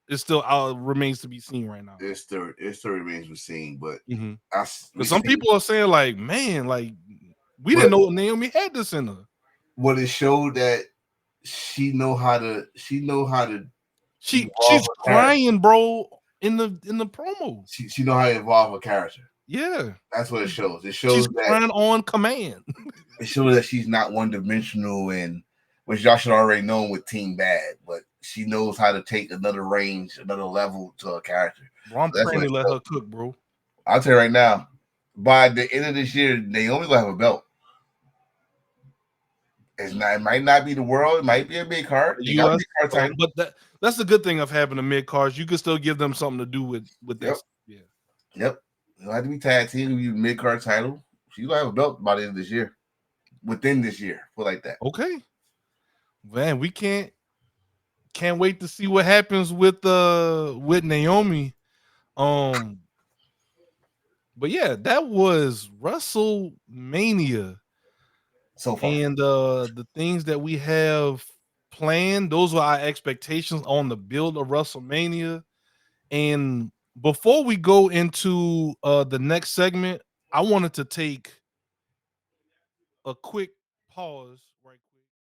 it still remains to be seen right now? It still remains to be seen, but some people are saying like, man, like we didn't know Naomi had this in her. Well, it showed that she's crying, bro, in the promo. She know how to evolve a character. Yeah, that's what it shows. It shows she's that crying on command. It shows that she's not one dimensional, and which y'all should already know with Team Bad, but she knows how to take another range, another level to her character. Bro, I'm praying to let her cook, bro. I'll tell you right now, by the end of this year, Naomi will have a belt. It might not be the world, it might be a big card. US, but that's the good thing of having a mid cards. You can still give them something to do with this. Yeah. Yep. It'll have to be tag team, be mid card title. She's gonna have a belt by the end of this year. Within this year, put like that. Okay. Man, we can't wait to see what happens with Naomi. But yeah, that was WrestleMania. So far. And the things that we have planned, those are our expectations on the build of WrestleMania. And before we go into the next segment, I wanted to take a quick pause